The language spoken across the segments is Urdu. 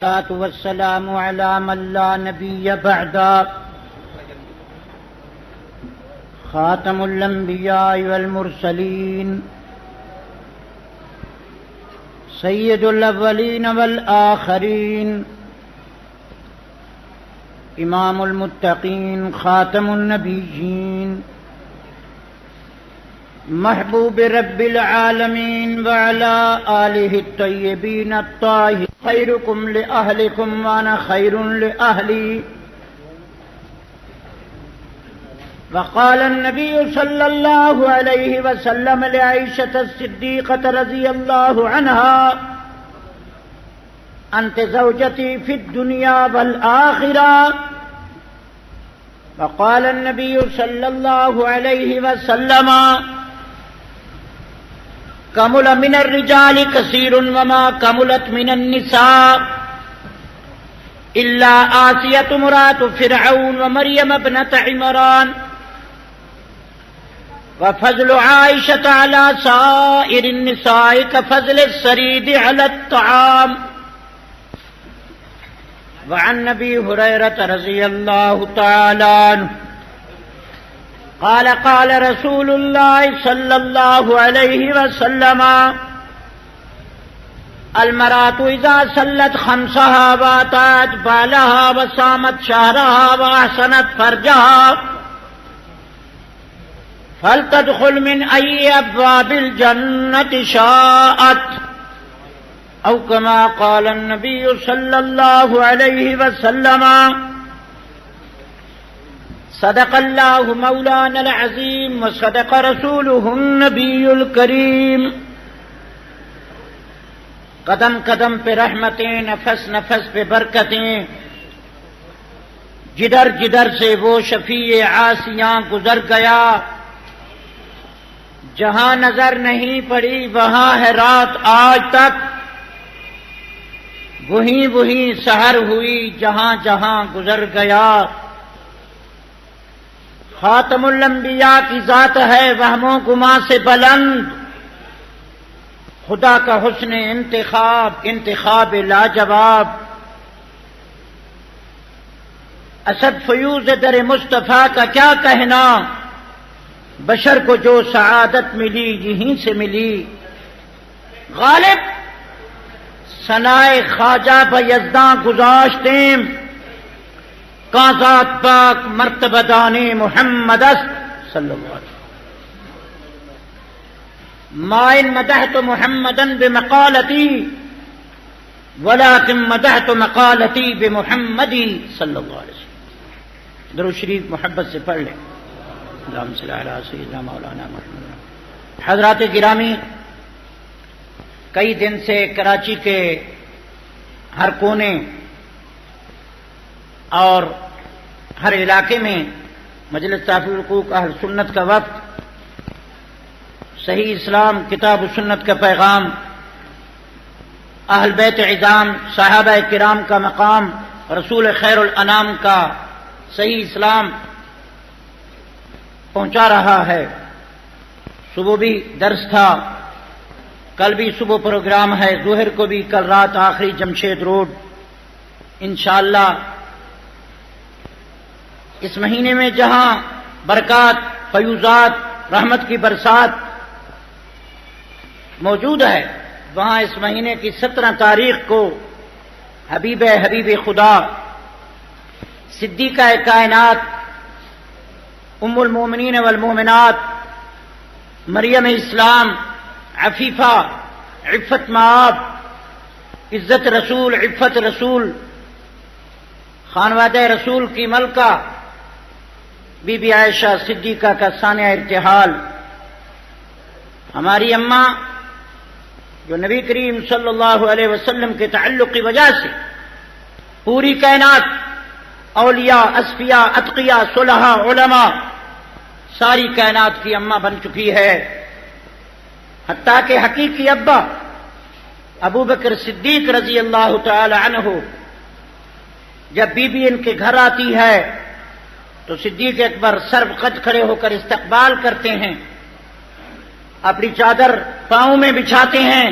والصلاة والسلام على من لا نبي بعد خاتم الأنبياء والمرسلين سيد الأولين والآخرين إمام المتقين خاتم النبيين محبوب رب العالمين وعلى آله الطيبين الطاهرين خيركم لأهلكم وأنا خير لأهلي. وقال النبي صلى الله عليه وسلم لعائشة الصديقة رضي الله عنها أنت زوجتي في الدنيا والآخرة. وقال النبي صلى الله عليه وسلم كمل من الرجال كثير وما كملت من النساء إلا آسية امرأة فرعون ومريم ابنة عمران. وفضل عائشة على سائر النساء كفضل السريد على الطعام. وعن أبي هريرة رضي الله تعالى عنه قال قال رسول الله صلى الله عليه وسلم المرأة إذا صلت خمسها وأطاعت بالها وصامت شهرها وأحسنت فرجها فلتدخل من أي أبواب الجنة شاءت أو كما قال النبي صلى الله عليه وسلم. صدق الله مولانا العظيم وصدق رسوله النبي الكريم. قدم قدم پہ رحمتیں نفس نفس پہ برکتیں جدھر جدھر سے وہ شفیع عاصیاں گزر گیا جہاں نظر نہیں پڑی وہاں ہے رات آج تک وہی سحر ہوئی جہاں جہاں گزر گیا. خاتم الانبیاء کی ذات ہے وہم و گما سے بلند خدا کا حسن انتخاب لاجواب. اسد فیوز در مصطفیٰ کا کیا کہنا بشر کو جو سعادت ملی یہیں سے ملی. غالب ثنائے خواجہ بیزداں گزاشتیں کازات پاک مرتبہ دانی محمد صلی اللہ علیہ وسلم. مائن مدحت محمدا بمقالتی ولكن مدحت مقالتی بمحمدی صلی اللہ علیہ وسلم. درود شریف محبت سے پڑھ لیں. اللہم صلی علی سیدنا مولانا محمد. حضرات گرامی، کئی دن سے کراچی کے ہر کونے اور ہر علاقے میں مجلس تحفظ حقوق اہل سنت کا وفد صحیح اسلام کتاب و سنت کا پیغام اہل بیت عظام صحابہ کرام کا مقام رسول خیر الانام کا صحیح اسلام پہنچا رہا ہے. صبح بھی درس تھا، کل بھی صبح پروگرام ہے، ظہر کو بھی کل رات آخری جمشید روڈ. انشاءاللہ اس مہینے میں جہاں برکات فیوزات رحمت کی برسات موجود ہے وہاں اس مہینے کی 17 تاریخ کو حبیب خدا صدیقہ کائنات ام المومنین والمومنات مریم اسلام عفیفہ عفت مآب عزت رسول عفت رسول خانوادہ رسول کی ملکہ بی بی عائشہ صدیقہ کا سانحہ ارتحال. ہماری اماں جو نبی کریم صلی اللہ علیہ وسلم کے تعلق کی وجہ سے پوری کائنات اولیاء اصفیاء اتقیاء صلحاء علماء ساری کائنات کی اماں بن چکی ہے. حتیٰ کہ حقیقی ابا ابو بکر صدیق رضی اللہ تعالی عنہ جب بی بی ان کے گھر آتی ہے تو صدیق اکبر سر قد کھڑے ہو کر استقبال کرتے ہیں، اپنی چادر پاؤں میں بچھاتے ہیں،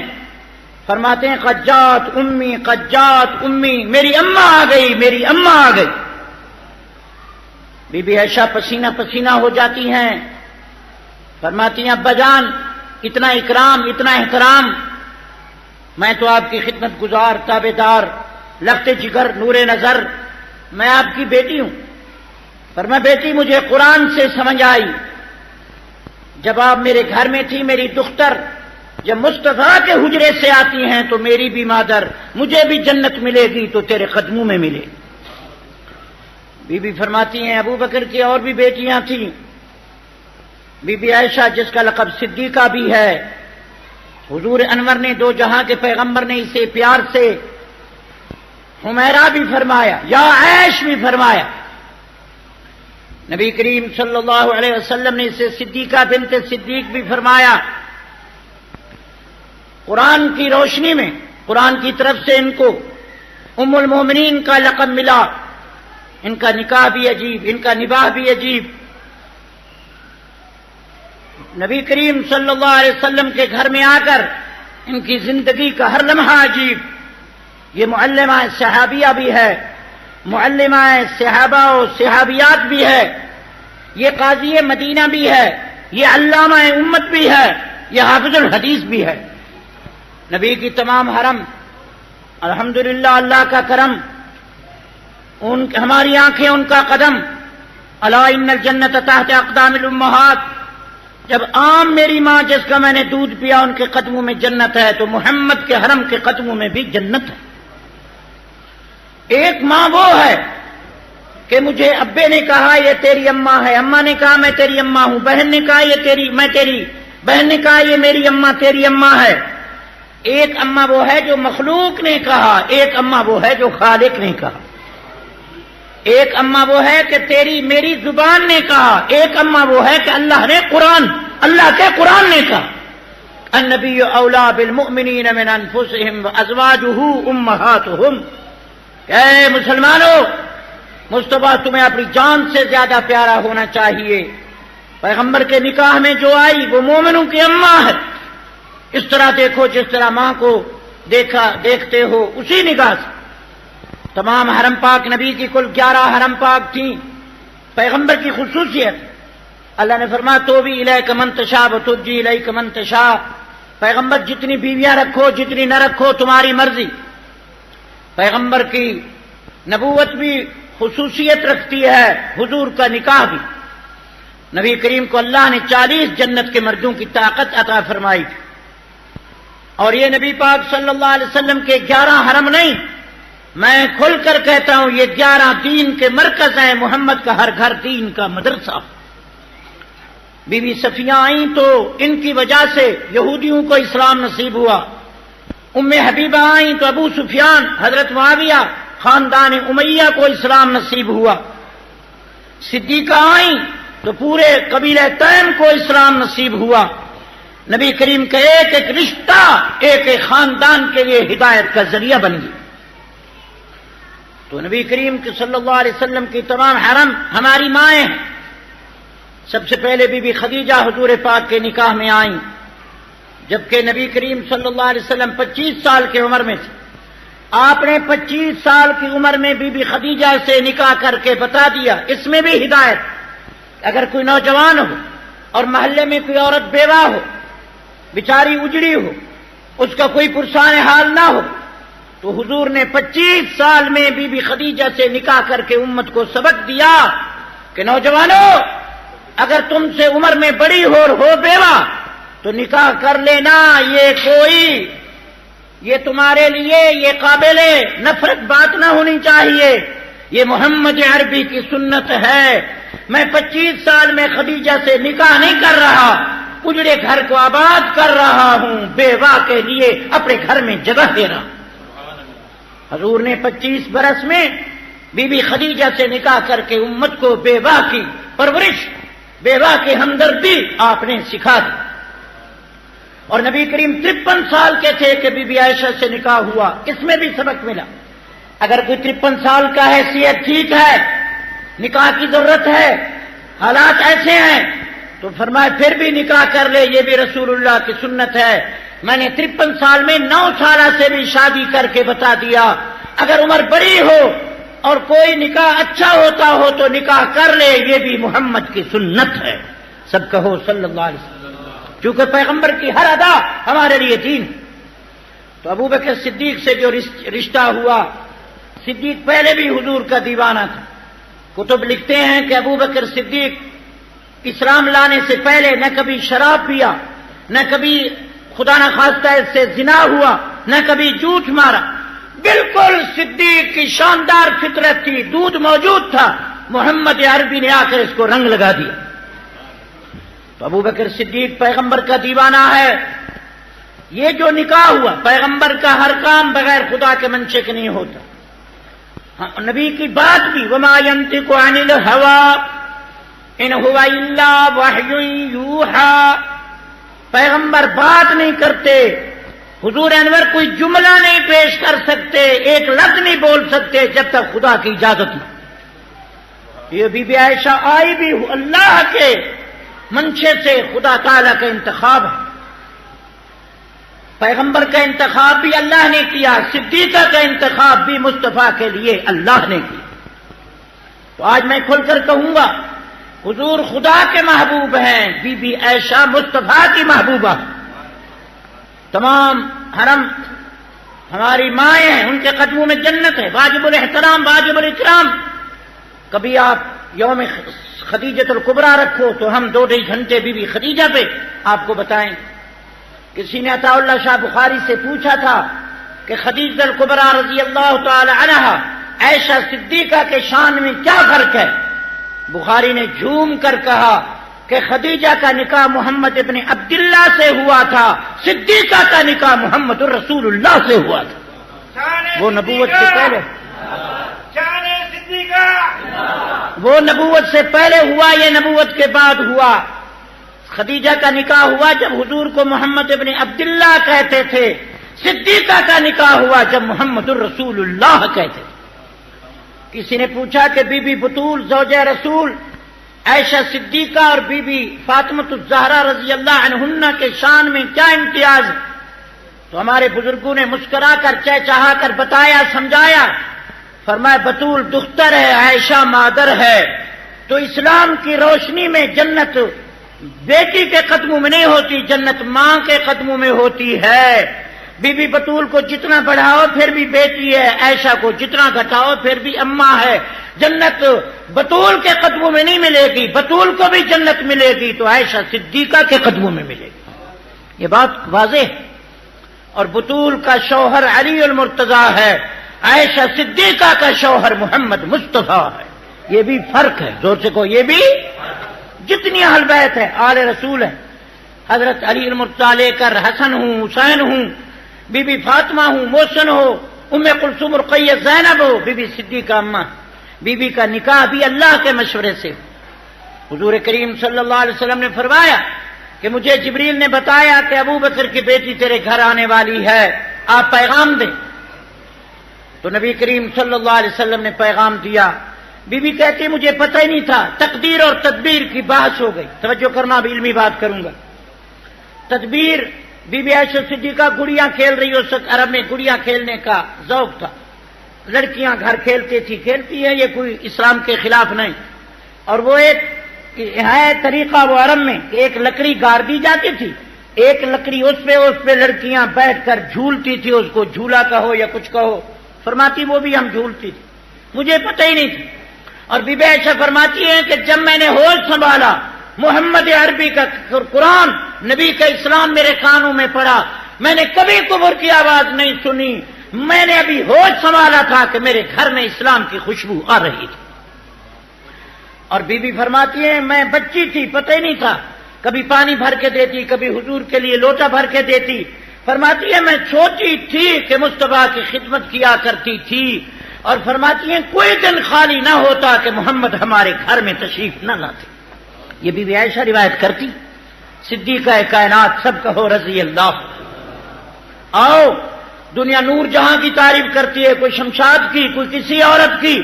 فرماتے ہیں قجات امی قجات امی، میری اماں آ گئی، میری اماں آ گئی۔ بی بی عائشہ پسینہ پسینہ ہو جاتی ہیں، فرماتی ہیں ابا جان اتنا اکرام اتنا احترام، میں تو آپ کی خدمت گزار تابع دار لخت جگر نور نظر، میں آپ کی بیٹی ہوں۔ فرمایا بیٹی مجھے قرآن سے سمجھ آئی، جب آپ میرے گھر میں تھی میری دختر جب مصطفیٰ کے حجرے سے آتی ہیں تو میری بھی مادر، مجھے بھی جنت ملے گی تو تیرے قدموں میں ملے۔ بی بی فرماتی ہیں ابو بکر کی اور بھی بیٹیاں تھیں، بی بی عائشہ جس کا لقب صدیقہ بھی ہے، حضور انور نے دو جہاں کے پیغمبر نے اسے پیار سے حمیرہ بھی فرمایا، یا عائش بھی فرمایا، نبی کریم صلی اللہ علیہ وسلم نے اسے صدیقہ بنت صدیق بھی فرمایا۔ قرآن کی روشنی میں قرآن کی طرف سے ان کو ام المومنین کا لقب ملا، ان کا نکاح بھی عجیب، ان کا نباہ بھی عجیب، نبی کریم صلی اللہ علیہ وسلم کے گھر میں آ کر ان کی زندگی کا ہر لمحہ عجیب۔ یہ معلمہ صحابیہ بھی ہے، معلمہ صحابہ و صحابیات بھی ہے، یہ قاضی مدینہ بھی ہے، یہ علامہ امت بھی ہے، یہ حافظ الحدیث بھی ہے۔ نبی کی تمام حرم الحمدللہ اللہ کا کرم، ہماری آنکھیں ان کا قدم، الا ان الجنت تحت اقدام الامہات، جب عام میری ماں جس کا میں نے دودھ پیا ان کے قدموں میں جنت ہے تو محمد کے حرم کے قدموں میں بھی جنت ہے۔ ایک ماں وہ ہے کہ مجھے ابے نے کہا یہ تیری اماں ہے، اماں نے کہا میں تیری اماں ہوں، بہن نے کہا یہ تیری میں تیری، بہن نے کہا یہ میری اماں تیری اماں ہے۔ ایک اماں وہ ہے جو مخلوق نے کہا، ایک اماں وہ ہے جو خالق نے کہا، ایک اماں وہ ہے کہ تیری میری زبان نے کہا، ایک اماں وہ ہے کہ اللہ نے قرآن، اللہ کے قرآن نے کہا، النبی اولا بالمؤمنین من انفسہم وازواجہ امہاتہم۔ اے مسلمانوں، مصطفیٰ تمہیں اپنی جان سے زیادہ پیارا ہونا چاہیے۔ پیغمبر کے نکاح میں جو آئی وہ مومنوں کی اماں ہے، اس طرح دیکھو جس طرح ماں کو دیکھتے ہو اسی نگاہ سے۔ تمام حرم پاک نبی کی کل 11 حرم پاک تھیں، پیغمبر کی خصوصیت اللہ نے فرمایا تو بھی الیک من تشاء وترجی الیک من تشاء، پیغمبر جتنی بیویاں رکھو جتنی نہ رکھو تمہاری مرضی۔ پیغمبر کی نبوت بھی خصوصیت رکھتی ہے، حضور کا نکاح بھی، نبی کریم کو اللہ نے 40 جنت کے مردوں کی طاقت عطا فرمائی تھی، اور یہ نبی پاک صلی اللہ علیہ وسلم کے 11 حرم نہیں، میں کھل کر کہتا ہوں یہ 11 دین کے مرکز ہیں، محمد کا ہر گھر دین کا مدرسہ۔ بی بی صفیہ آئیں تو ان کی وجہ سے یہودیوں کو اسلام نصیب ہوا، ام حبیبہ آئیں تو ابو سفیان حضرت معاویہ خاندان امیہ کو اسلام نصیب ہوا، صدیقہ آئیں تو پورے قبیلہ تیم کو اسلام نصیب ہوا، نبی کریم کا ایک ایک رشتہ ایک ایک خاندان کے لیے ہدایت کا ذریعہ بن گیا۔ تو نبی کریم صلی اللہ علیہ وسلم کی تمام حرم ہماری مائیں ہیں۔ سب سے پہلے بی بی خدیجہ حضور پاک کے نکاح میں آئیں، جبکہ نبی کریم صلی اللہ علیہ وسلم 25 سال کی عمر میں تھے، آپ نے 25 سال کی عمر میں بی بی خدیجہ سے نکاح کر کے بتا دیا، اس میں بھی ہدایت، اگر کوئی نوجوان ہو اور محلے میں کوئی عورت بیوہ ہو، بیچاری اجڑی ہو، اس کا کوئی پرسان حال نہ ہو، تو حضور نے 25 سال میں بی بی خدیجہ سے نکاح کر کے امت کو سبق دیا کہ نوجوانوں اگر تم سے عمر میں بڑی ہو اور ہو بیوہ تو نکاح کر لینا، یہ تمہارے لیے یہ قابل نفرت بات نہ ہونی چاہیے، یہ محمد عربی کی سنت ہے۔ میں 25 سال میں خدیجہ سے نکاح نہیں کر رہا، اجڑے گھر کو آباد کر رہا ہوں، بیوہ کے لیے اپنے گھر میں جگہ دے رہا ہوں۔ حضور نے 25 برس میں بی بی خدیجہ سے نکاح کر کے امت کو بیوہ کی پرورش، بیوہ کی ہمدردی آپ نے سکھا دی۔ اور نبی کریم 53 سال کے تھے کہ بی بی عائشہ سے نکاح ہوا، اس میں بھی سبق ملا۔ اگر کوئی 53 سال کا ہے، صحت ٹھیک ہے، نکاح کی ضرورت ہے، حالات ایسے ہیں تو فرمایا پھر بھی نکاح کر لے، یہ بھی رسول اللہ کی سنت ہے۔ میں نے 53 سال میں 9 سالہ سے بھی شادی کر کے بتا دیا، اگر عمر بڑی ہو اور کوئی نکاح اچھا ہوتا ہو تو نکاح کر لے، یہ بھی محمد کی سنت ہے۔ سب کہو صلی اللہ علیہ وسلم، کیونکہ پیغمبر کی ہر ادا ہمارے لیے دین۔ تو ابو بکر صدیق سے جو رشتہ ہوا، صدیق پہلے بھی حضور کا دیوانہ تھا۔ کتب لکھتے ہیں کہ ابو بکر صدیق اسلام لانے سے پہلے نہ کبھی شراب پیا، نہ کبھی خدا نہ خواستہ اس سے زنا ہوا، نہ کبھی جھوٹ مارا، بالکل صدیق کی شاندار فطرت تھی، دودھ موجود تھا، محمد عربی نے آ کر اس کو رنگ لگا دیا۔ تو ابو بکر صدیق پیغمبر کا دیوانہ ہے۔ یہ جو نکاح ہوا، پیغمبر کا ہر کام بغیر خدا کے منشے کے نہیں ہوتا۔ نبی کی بات بھی وما ينطق عن الهوى ان هو الا وحی یوحى، پیغمبر بات نہیں کرتے، حضور انور کوئی جملہ نہیں پیش کر سکتے، ایک لفظ نہیں بول سکتے جب تک خدا کی اجازت نہ۔ یہ بی بی عائشہ آئی بھی اللہ کے منشے سے، خدا تعالی کا انتخاب ہے، پیغمبر کا انتخاب بھی اللہ نے کیا، صدیقہ کا انتخاب بھی مصطفیٰ کے لیے اللہ نے کیا۔ تو آج میں کھل کر کہوں گا، حضور خدا کے محبوب ہیں، بی بی عائشہ مصطفیٰ کی محبوبہ، تمام حرم ہماری مائیں ہیں، ان کے قدموں میں جنت ہے، واجب الاحترام واجب الاکرام۔ کبھی آپ یوم خدیجۃ الکبریٰ رکھو تو ہم 2-2.5 گھنٹے بی بی خدیجہ پہ آپ کو بتائیں۔ کسی نے عطا اللہ شاہ بخاری سے پوچھا تھا کہ خدیجہ الکبریٰ رضی اللہ تعالی عنہا عائشہ صدیقہ کے شان میں کیا فرق ہے؟ بخاری نے جھوم کر کہا کہ خدیجہ کا نکاح محمد ابن عبداللہ سے ہوا تھا، صدیقہ کا نکاح محمد الرسول اللہ سے ہوا تھا۔ وہ نبوت سے پہلے، وہ نبوت سے پہلے ہوا، یہ نبوت کے بعد ہوا۔ خدیجہ کا نکاح ہوا جب حضور کو محمد ابن عبداللہ کہتے تھے، صدیقہ کا نکاح ہوا جب محمد الرسول اللہ کہتے تھے۔ کسی نے پوچھا کہ بی بی بطول زوجہ رسول عائشہ صدیقہ اور بی بی فاطمہ الزہرا رضی اللہ عنہن کے شان میں کیا امتیاز ہے؟ تو ہمارے بزرگوں نے مسکرا کر چہچہا کر بتایا، سمجھایا، فرمایا بطول دختر ہے، عائشہ مادر ہے۔ تو اسلام کی روشنی میں جنت بیٹی کے قدموں میں نہیں ہوتی، جنت ماں کے قدموں میں ہوتی ہے۔ بی بی بطول کو جتنا بڑھاؤ پھر بھی بیٹی ہے، عائشہ کو جتنا گھٹاؤ پھر بھی اماں ہے۔ جنت بطول کے قدموں میں نہیں ملے گی، بطول کو بھی جنت ملے گی تو عائشہ صدیقہ کے قدموں میں ملے گی۔ یہ بات واضح ہے۔ اور بطول کا شوہر علی المرتضیٰ ہے، عائشہ صدیقہ کا شوہر محمد مصطفیٰ ہے۔ یہ بھی فرق ہے، زور سے کہو، یہ بھی جتنی اہل بیت ہے آل رسول ہے، حضرت علی المرتضیٰ لے کر حسن ہوں، حسین ہوں، بی بی فاطمہ ہوں، محسن ہو، ام کلثوم رقیہ زینب ہو، بی بی صدیقہ اماں، بی بی کا نکاح بھی اللہ کے مشورے سے۔ حضور کریم صلی اللہ علیہ وسلم نے فرمایا کہ مجھے جبریل نے بتایا کہ ابو بکر کی بیٹی تیرے گھر آنے والی ہے، آپ پیغام دیں۔ تو نبی کریم صلی اللہ علیہ وسلم نے پیغام دیا۔ بی بی کہتی مجھے پتہ ہی نہیں تھا، تقدیر اور تدبیر کی بحث ہو گئی۔ توجہ کرنا، اب علمی بات کروں گا۔ تدبیر، بی بی عائشہ صدیقہ گڑیاں کھیل رہی، اس وقت عرب میں گڑیاں کھیلنے کا ذوق تھا، لڑکیاں گھر کھیلتی تھی، کھیلتی ہے، یہ کوئی اسلام کے خلاف نہیں۔ اور وہ ایک ہے طریقہ وہ عرب میں کہ ایک لکڑی گاڑ دی جاتی تھی، ایک لکڑی اس پہ لڑکیاں بیٹھ کر جھولتی تھی، اس کو جھولا کہو یا کچھ کہو، فرماتی وہ بھی ہم جھولتی تھی، مجھے پتہ ہی نہیں تھا۔ اور بی بی عائشہ فرماتی ہیں کہ جب میں نے ہوش سنبھالا، محمد عربی کا قرآن، نبی کا اسلام میرے کانوں میں پڑا، میں نے کبھی کفر کی آواز نہیں سنی، میں نے ابھی ہوش سنبھالا تھا کہ میرے گھر میں اسلام کی خوشبو آ رہی تھی۔ اور بی بی فرماتی ہیں میں بچی تھی، پتہ ہی نہیں تھا، کبھی پانی بھر کے دیتی، کبھی حضور کے لیے لوٹا بھر کے دیتی۔ فرماتی ہے میں چھوٹی تھی کہ مصطفیٰ کی خدمت کیا کرتی تھی، اور فرماتی ہیں کوئی دن خالی نہ ہوتا کہ محمد ہمارے گھر میں تشریف نہ لاتے۔ یہ بی بی عائشہ روایت کرتی۔ صدیقہ کائنات، سب کہو رضی اللہ۔ آؤ، دنیا نور جہاں کی تعریف کرتی ہے، کوئی شمشاد کی، کوئی کسی عورت کی،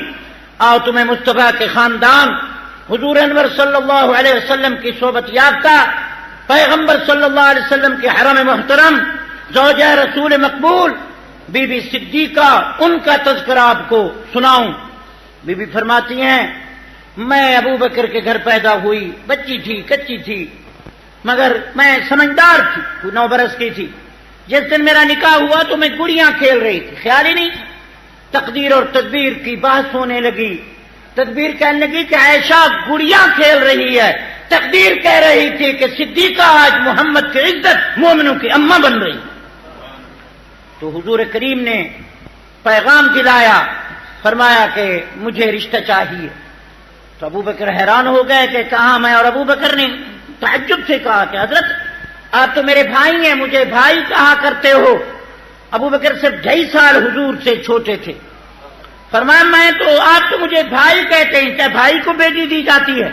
آؤ تمہیں مصطفیٰ کے خاندان، حضور انور صلی اللہ علیہ وسلم کی صحبت یافتہ، پیغمبر صلی اللہ علیہ وسلم کے حرم محترم، زوجہ رسول مقبول بی بی صدیقہ، ان کا تذکرہ آپ کو سناؤں۔ بی بی فرماتی ہیں میں ابو بکر کے گھر پیدا ہوئی، بچی تھی، کچی تھی، مگر میں سمجھدار تھی، 9 برس کی تھی۔ جس دن میرا نکاح ہوا تو میں گڑیاں کھیل رہی تھی، خیال ہی نہیں تھا۔ تقدیر اور تدبیر کی بحث ہونے لگی، تدبیر کہنے لگی کہ عائشہ گڑیاں کھیل رہی ہے، تقدیر کہہ رہی تھی کہ صدیقہ آج محمد کی عزت مومنوں کی اماں بن رہی۔ تو حضور کریم نے پیغام دلایا، فرمایا کہ مجھے رشتہ چاہیے۔ تو ابو بکر حیران ہو گئے کہ کہاں میں، اور ابو بکر نے تعجب سے کہا کہ حضرت آپ تو میرے بھائی ہیں، مجھے بھائی کہا کرتے ہو۔ ابو بکر صرف 2.5 سال حضور سے چھوٹے تھے۔ فرمایا میں تو آپ تو مجھے بھائی کہتے ہیں، کیا بھائی کو بیٹی دی جاتی ہے؟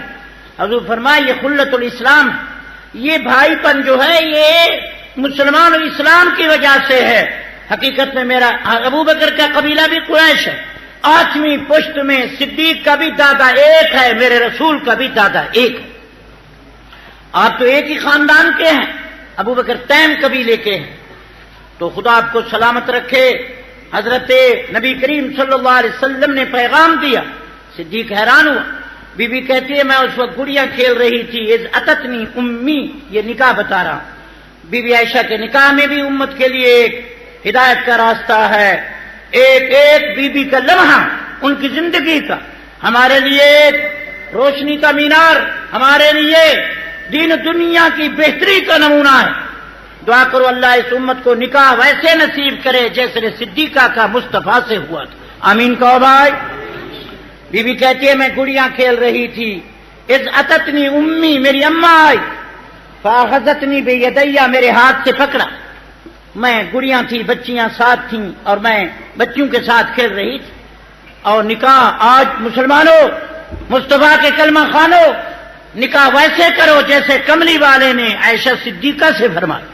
حضور فرمایا یہ خلت الاسلام، یہ بھائی پن جو ہے یہ مسلمان اسلام کی وجہ سے ہے۔ حقیقت میں میرا ابو بکر کا قبیلہ بھی قریش ہے، 8ویں پشت میں صدیق کا بھی دادا ایک ہے، میرے رسول کا بھی دادا ایک ہے۔ آپ تو ایک ہی خاندان کے ہیں، ابو بکر تیم قبیلے کے ہیں۔ تو خدا آپ کو سلامت رکھے، حضرت نبی کریم صلی اللہ علیہ وسلم نے پیغام دیا۔ صدیق حیران ہوا۔ بی بی کہتی ہے میں اس وقت گڑیاں کھیل رہی تھی، اذ اتتنی امی، یہ نکاح بتا رہا۔ بی بی عائشہ کے نکاح میں بھی امت کے لیے ایک ہدایت کا راستہ ہے، ایک ایک بی بی کا لمحہ ان کی زندگی کا ہمارے لیے ایک روشنی کا مینار، ہمارے لیے دین دنیا کی بہتری کا نمونہ ہے۔ دعا کرو اللہ اس امت کو نکاح ویسے نصیب کرے جیسے صدیقہ کا مصطفیٰ سے ہوا تھا، آمین کہو بھائی۔ بی بی کہتی ہے میں گڑیاں کھیل رہی تھی، اذ اتتنی امی، میری اماں آئی، فاخذتنی بیدیہ، میرے ہاتھ سے پکڑا۔ میں گڑیاں تھی، بچیاں ساتھ تھیں اور میں بچیوں کے ساتھ کھیل رہی تھی۔ اور نکاح آج مسلمانوں، مصطفیٰ کے کلمہ خوانوں، نکاح ویسے کرو جیسے کملی والے نے عائشہ صدیقہ سے فرمایا۔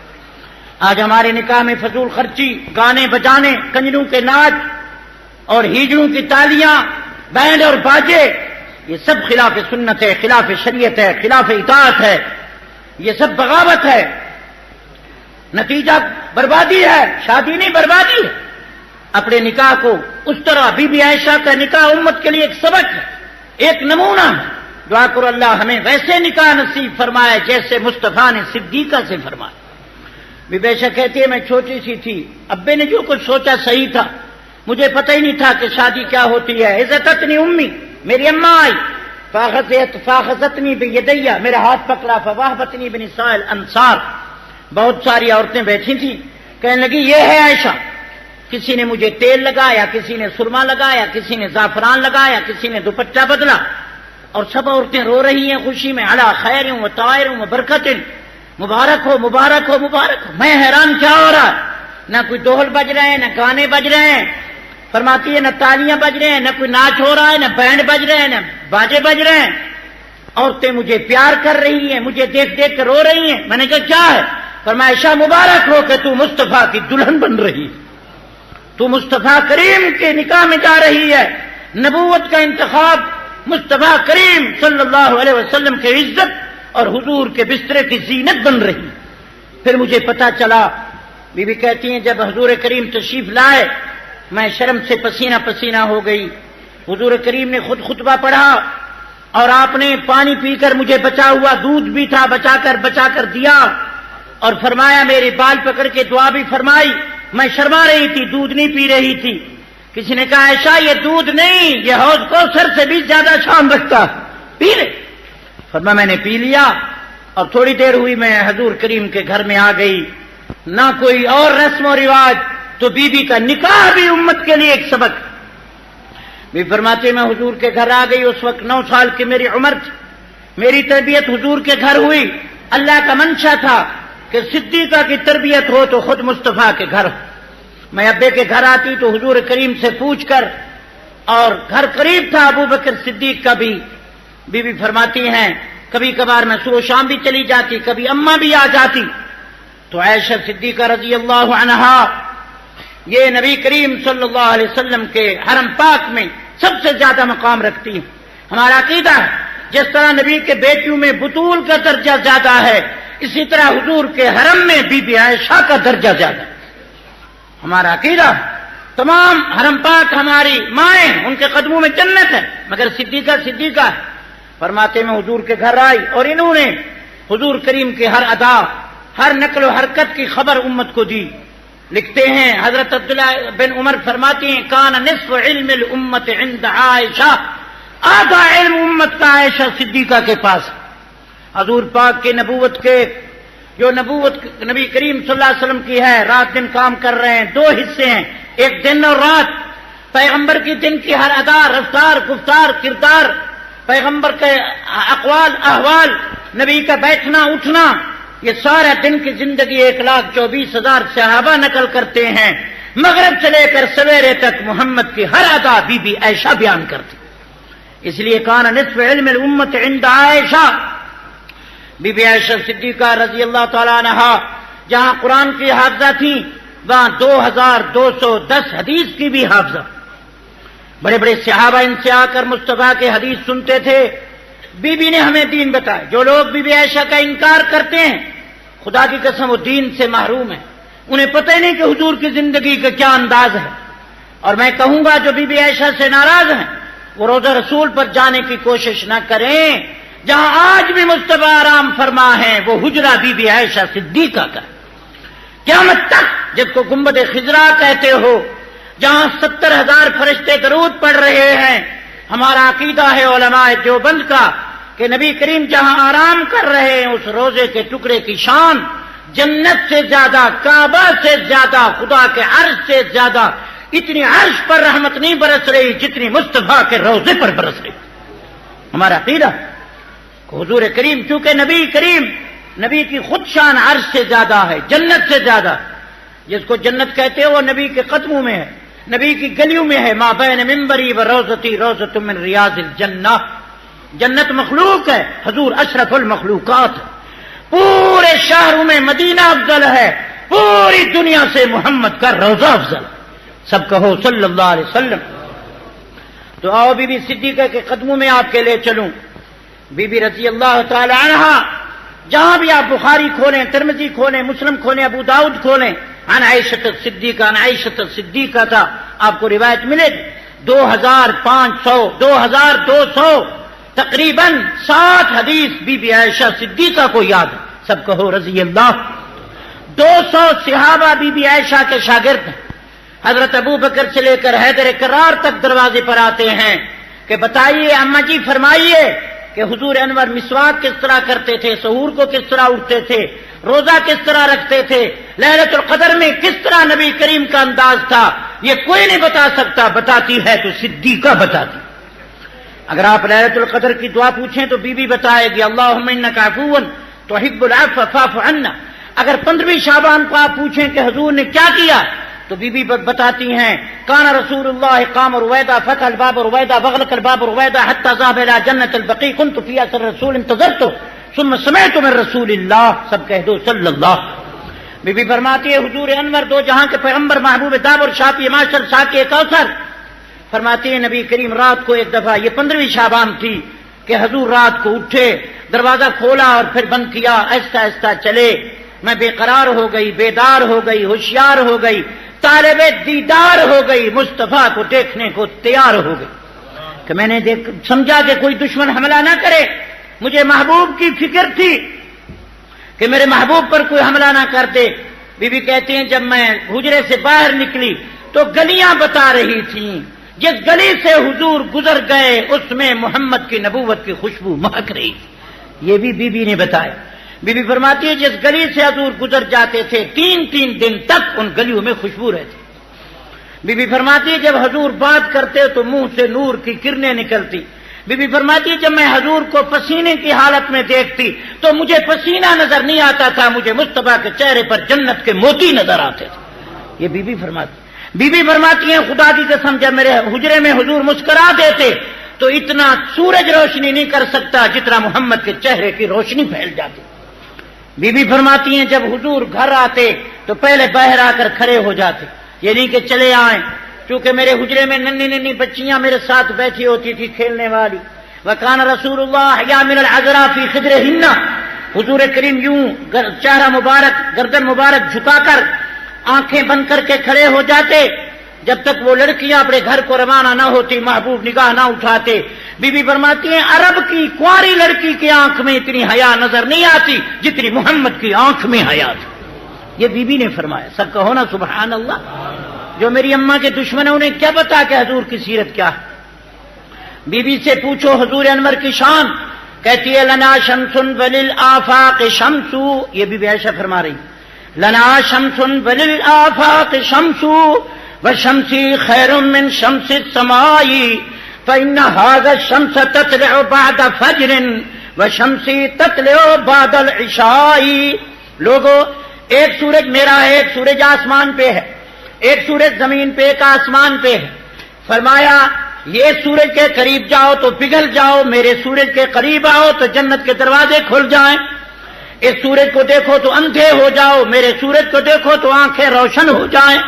آج ہمارے نکاح میں فضول خرچی، گانے بجانے، کنجروں کے ناچ اور ہیجڑوں کی تالیاں، بینڈ اور باجے، یہ سب خلاف سنت ہے، خلاف شریعت ہے، خلاف اطاعت ہے، یہ سب بغاوت ہے، نتیجہ بربادی ہے، شادی نہیں بربادی ہے۔ اپنے نکاح کو اس طرح، بی بی عائشہ کا نکاح امت کے لیے ایک سبق ہے، ایک نمونہ ہے۔ دعا کرو اللہ ہمیں ویسے نکاح نصیب فرمائے جیسے مصطفیٰ نے صدیقہ سے فرمایا۔ بی بی عائشہ کہتی ہے میں چھوٹی سی تھی، ابے نے جو کچھ سوچا صحیح تھا، مجھے پتہ ہی نہیں تھا کہ شادی کیا ہوتی ہے۔ عزتنی امی، میری اماں آئی، فاخذتنی بیدیہ، میرا ہاتھ پکڑا، فواہبتنی بنساء الانصار، بہت ساری عورتیں بیٹھی تھیں، کہنے لگی یہ ہے عائشہ۔ کسی نے مجھے تیل لگایا، کسی نے سرما لگایا، کسی نے زعفران لگایا، کسی نے دوپٹہ بدلا، اور سب عورتیں رو رہی ہیں خوشی میں، علی خیر و طائر و برکت، مبارک ہو مبارک ہو مبارک ہو۔ میں حیران کیا ہو رہا ہے، نہ کوئی ڈھول بج رہے ہیں، نہ گانے بج رہے ہیں، فرماتی ہے نہ تالیاں بج رہے ہیں، نہ کوئی ناچ ہو رہا ہے، نہ بینڈ بج رہے ہیں، نہ باجے بج رہے ہیں، عورتیں مجھے پیار کر رہی ہیں، مجھے دیکھ دیکھ کر رو رہی ہیں۔ میں نے کہا کیا ہے؟ فرمایا عائشہ مبارک ہو کہ تو مصطفیٰ کی دلہن بن رہی ہے، تو مصطفیٰ کریم کے نکاح میں جا رہی ہے، نبوت کا انتخاب مصطفیٰ کریم صلی اللہ علیہ وسلم کی عزت اور حضور کے بسترے کی زینت بن رہی۔ پھر مجھے پتا چلا، بی بی کہتی ہیں جب حضور کریم تشریف لائے میں شرم سے پسینہ پسینہ ہو گئی۔ حضور کریم نے خود خطبہ پڑھا اور آپ نے پانی پی کر مجھے بچا ہوا دودھ بھی تھا بچا کر دیا، اور فرمایا میرے بال پکڑ کے دعا بھی فرمائی۔ میں شرما رہی تھی، دودھ نہیں پی رہی تھی۔ کسی نے کہا عائشہ یہ دودھ نہیں، یہ حوض کوثر سے بھی زیادہ شان رکھتا، پی لے۔ فرمایا میں نے پی لیا، اور تھوڑی دیر ہوئی میں حضور کریم کے گھر میں آ گئی۔ نہ کوئی اور رسم و رواج، تو بی بی کا نکاح بھی امت کے لیے ایک سبق۔ بی فرماتے میں حضور کے گھر آ گئی، اس وقت 9 سال کی میری عمر تھی۔ میری تربیت حضور کے گھر ہوئی، اللہ کا منشا تھا کہ صدیقہ کی تربیت ہو تو خود مصطفیٰ کے گھر ہو۔ میں ابے کے گھر آتی تو حضور کریم سے پوچھ کر، اور گھر قریب تھا ابو بکر صدیق کا بھی، بی بی فرماتی ہیں کبھی کبھار میں صبح شام بھی چلی جاتی، کبھی اماں بھی آ جاتی۔ تو عائشہ صدیقہ رضی اللہ عنہا یہ نبی کریم صلی اللہ علیہ وسلم کے حرم پاک میں سب سے زیادہ مقام رکھتی ہیں۔ ہمارا عقیدہ ہے جس طرح نبی کے بیٹیوں میں بطول کا درجہ زیادہ ہے، اسی طرح حضور کے حرم میں بی بی عائشہ کا درجہ زیادہ ہے۔ ہمارا عقیدہ تمام حرم پاک ہماری مائیں ان کے قدموں میں جنت ہے، مگر صدیقہ صدیقہ ہے۔ فرماتے میں حضور کے گھر آئی اور انہوں نے حضور کریم کے ہر ادا، ہر نقل و حرکت کی خبر امت کو دی۔ لکھتے ہیں حضرت عبداللہ بن عمر فرماتے ہیں کان نصف علم الامت عند عائشہ، آدھا علم امت کا عائشہ صدیقہ کے پاس۔ حضور پاک کے نبوت کے جو نبوت نبی کریم صلی اللہ علیہ وسلم کی ہے، رات دن کام کر رہے ہیں، دو حصے ہیں، ایک دن اور رات۔ پیغمبر کی دن کی ہر ادا، رفتار، گفتار، کردار، پیغمبر کے اقوال احوال، نبی کا بیٹھنا اٹھنا، یہ سارا دن کی زندگی 1,24,000 صحابہ نقل کرتے ہیں۔ مغرب سے لے کر سویرے تک محمد کی ہر ادا بی بی عائشہ بیان کرتی۔ اس لیے کان نصف علم الامت عند عائشہ، بی بی عائشہ صدیقہ رضی اللہ تعالیٰ عنہا جہاں قرآن کی حافظہ تھیں وہاں 2,210 حدیث کی بھی حافظہ۔ بڑے بڑے صحابہ ان سے آ کر مصطفیٰ کے حدیث سنتے تھے۔ بی بی نے ہمیں دین بتایا۔ جو لوگ بی بی عائشہ کا انکار کرتے ہیں خدا کی قسم وہ دین سے محروم ہیں، انہیں پتہ ہی نہیں کہ حضور کی زندگی کا کیا انداز ہے۔ اور میں کہوں گا جو بی بی عائشہ سے ناراض ہیں وہ روضہ رسول پر جانے کی کوشش نہ کریں، جہاں آج بھی مصطفیٰ آرام فرما ہے وہ حجرہ بی بی عائشہ صدیقہ کا۔ قیامت تک جس کو گنبد خضرا کہتے ہو، جہاں 70,000 فرشتے درود پڑھ رہے ہیں، ہمارا عقیدہ ہے علماء دیوبند کا کہ نبی کریم جہاں آرام کر رہے ہیں اس روزے کے ٹکڑے کی شان جنت سے زیادہ، کعبہ سے زیادہ، خدا کے عرش سے زیادہ اتنی عرش پر رحمت نہیں برس رہی جتنی مصطفیٰ کے روزے پر برس رہی۔ ہمارا عقیدہ حضور کریم چونکہ نبی کریم، نبی کی خود شان عرش سے زیادہ ہے، جنت سے زیادہ۔ جس کو جنت کہتے ہیں وہ نبی کے قدموں میں ہے، نبی کی گلیوں میں ہے۔ ما بین منبری و روضتی روضۃ من ریاض الجنہ، جنت مخلوق ہے، حضور اشرف المخلوقات۔ پورے شہروں میں مدینہ افضل ہے، پوری دنیا سے محمد کا روضہ افضل۔ سب کہو صلی اللہ علیہ وسلم۔ تو آؤ بی بی صدیقہ کے قدموں میں آپ کے لے چلوں۔ بی بی رضی اللہ تعالی عنہا جہاں بھی آپ بخاری کھولیں، ترمذی کھولیں، مسلم کھولیں، ابو داؤد کھولیں، عن عائشہ صدیقہ، عن عائشہ صدیقہ تھا آپ کو روایت ملے گی۔ 2,200 تقریباً 60 حدیث بی بی عائشہ صدیقہ کو یاد ہے۔ سب کہو رضی اللہ۔ 200 صحابہ بی بی عائشہ کے شاگرد ہیں۔ حضرت ابو بکر سے لے کر حیدر کرار تک دروازے پر آتے ہیں کہ بتائیے اماں جی فرمائیے کہ حضور انور مسواک کس طرح کرتے تھے، سحور کو کس طرح اٹھتے تھے، روزہ کس طرح رکھتے تھے، لیلۃ القدر میں کس طرح نبی کریم کا انداز تھا، یہ کوئی نہیں بتا سکتا، بتاتی ہے تو صدیقہ بتاتی۔ اگر آپ لیلۃ القدر کی دعا پوچھیں تو بی بی بتائے گی اللہم انک عفو تحب العفو فاعف عنا۔ اگر 15ویں شعبان کو آپ پوچھیں کہ حضور نے کیا کیا تو بی بی بتاتی ہیں کان رسول اللہ قام رویدہ فتح الباب رویدہ بغلق الباب رویدہ حتی ذهب الى جنت البقیع كنت فی اثر رسول انتظرت ثم سمعت من رسول اللہ۔ سب کہہ دو صلی اللہ۔ بی بی فرماتی ہے حضور انور دو جہاں کے پیغمبر محبوب داب اور شافی معاشر ساقی کوثر، فرماتی ہے نبی کریم رات کو ایک دفعہ، یہ 15ویں شعبان تھی، کہ حضور رات کو اٹھے، دروازہ کھولا اور پھر بند کیا، آہستہ آہستہ چلے، میں بے قرار ہو گئی، بیدار ہو گئی، ہوشیار ہو گئی، طالب دیدار ہو گئی، مصطفیٰ کو دیکھنے کو تیار ہو گئی کہ میں نے سمجھا کہ کوئی دشمن حملہ نہ کرے، مجھے محبوب کی فکر تھی کہ میرے محبوب پر کوئی حملہ نہ کر دے۔ بی بی کہتی ہیں جب میں حجرے سے باہر نکلی تو گلیاں بتا رہی تھیں، جس گلی سے حضور گزر گئے اس میں محمد کی نبوت کی خوشبو مہک رہی تھی۔ یہ بھی بی بی نے بتایا۔ بی بی فرماتی ہے جس گلی سے حضور گزر جاتے تھے 3 دن تک ان گلیوں میں خوشبو رہتی۔ بی بی فرماتی ہے جب حضور بات کرتے تو منہ سے نور کی کرنیں نکلتی۔ بی بی فرماتی ہے جب میں حضور کو پسینے کی حالت میں دیکھتی تو مجھے پسینہ نظر نہیں آتا تھا، مجھے مصطفیٰ کے چہرے پر جنت کے موتی نظر آتے تھے۔ یہ بی بی فرماتی۔ بی بی فرماتی ہیں خدا کی قسم جب میرے حجرے میں حضور مسکرا دیتے تو اتنا سورج روشنی نہیں کر سکتا جتنا محمد کے چہرے کی روشنی پھیل جاتی۔ بی بی فرماتی ہیں جب حضور گھر آتے تو پہلے باہر آ کر کھڑے ہو جاتے، یہ نہیں کہ چلے آئیں، کیونکہ میرے حجرے میں ننھی بچیاں میرے ساتھ بیٹھی ہوتی تھی کھیلنے والی۔ وکان رسول اللہ یامن العذراء فی خدرہن، حضور کریم یوں چہرہ مبارک گردن مبارک جھکا کر آنکھیں بند کر کے کھڑے ہو جاتے جب تک وہ لڑکیاں اپنے گھر کو روانہ نہ ہوتی، محبوب نگاہ نہ اٹھاتے۔ بی بی فرماتی ہیں عرب کی کنواری لڑکی کی آنکھ میں اتنی حیا نظر نہیں آتی جتنی محمد کی آنکھ میں حیا تھی۔ یہ بی بی نے فرمایا، سب کہو نا سبحان اللہ۔ جو میری اماں کے دشمن ہیں انہیں کیا پتا کہ حضور کی سیرت کیا ہے؟ بی بی سے پوچھو حضور انور کی شان، کہتی ہے لنا شمس وللآفاق شمس، یہ بی بی عائشہ فرما رہی، لنا شمس وللآفاق شمس وشمسی خیر من شمس السماء فإن هذا الشمس تطلع بعد فجر وشمسی تطلع بعد العشاء۔ لوگو ایک سورج میرا ہے، ایک سورج آسمان پہ ہے، ایک سورج زمین پہ، ایک آسمان پہ ہے۔ فرمایا یہ سورج کے قریب جاؤ تو پگھل جاؤ، میرے سورج کے قریب آؤ تو جنت کے دروازے کھل جائیں۔ اس سورج کو دیکھو تو اندھے ہو جاؤ، میرے سورج کو دیکھو تو آنکھیں روشن ہو جائیں۔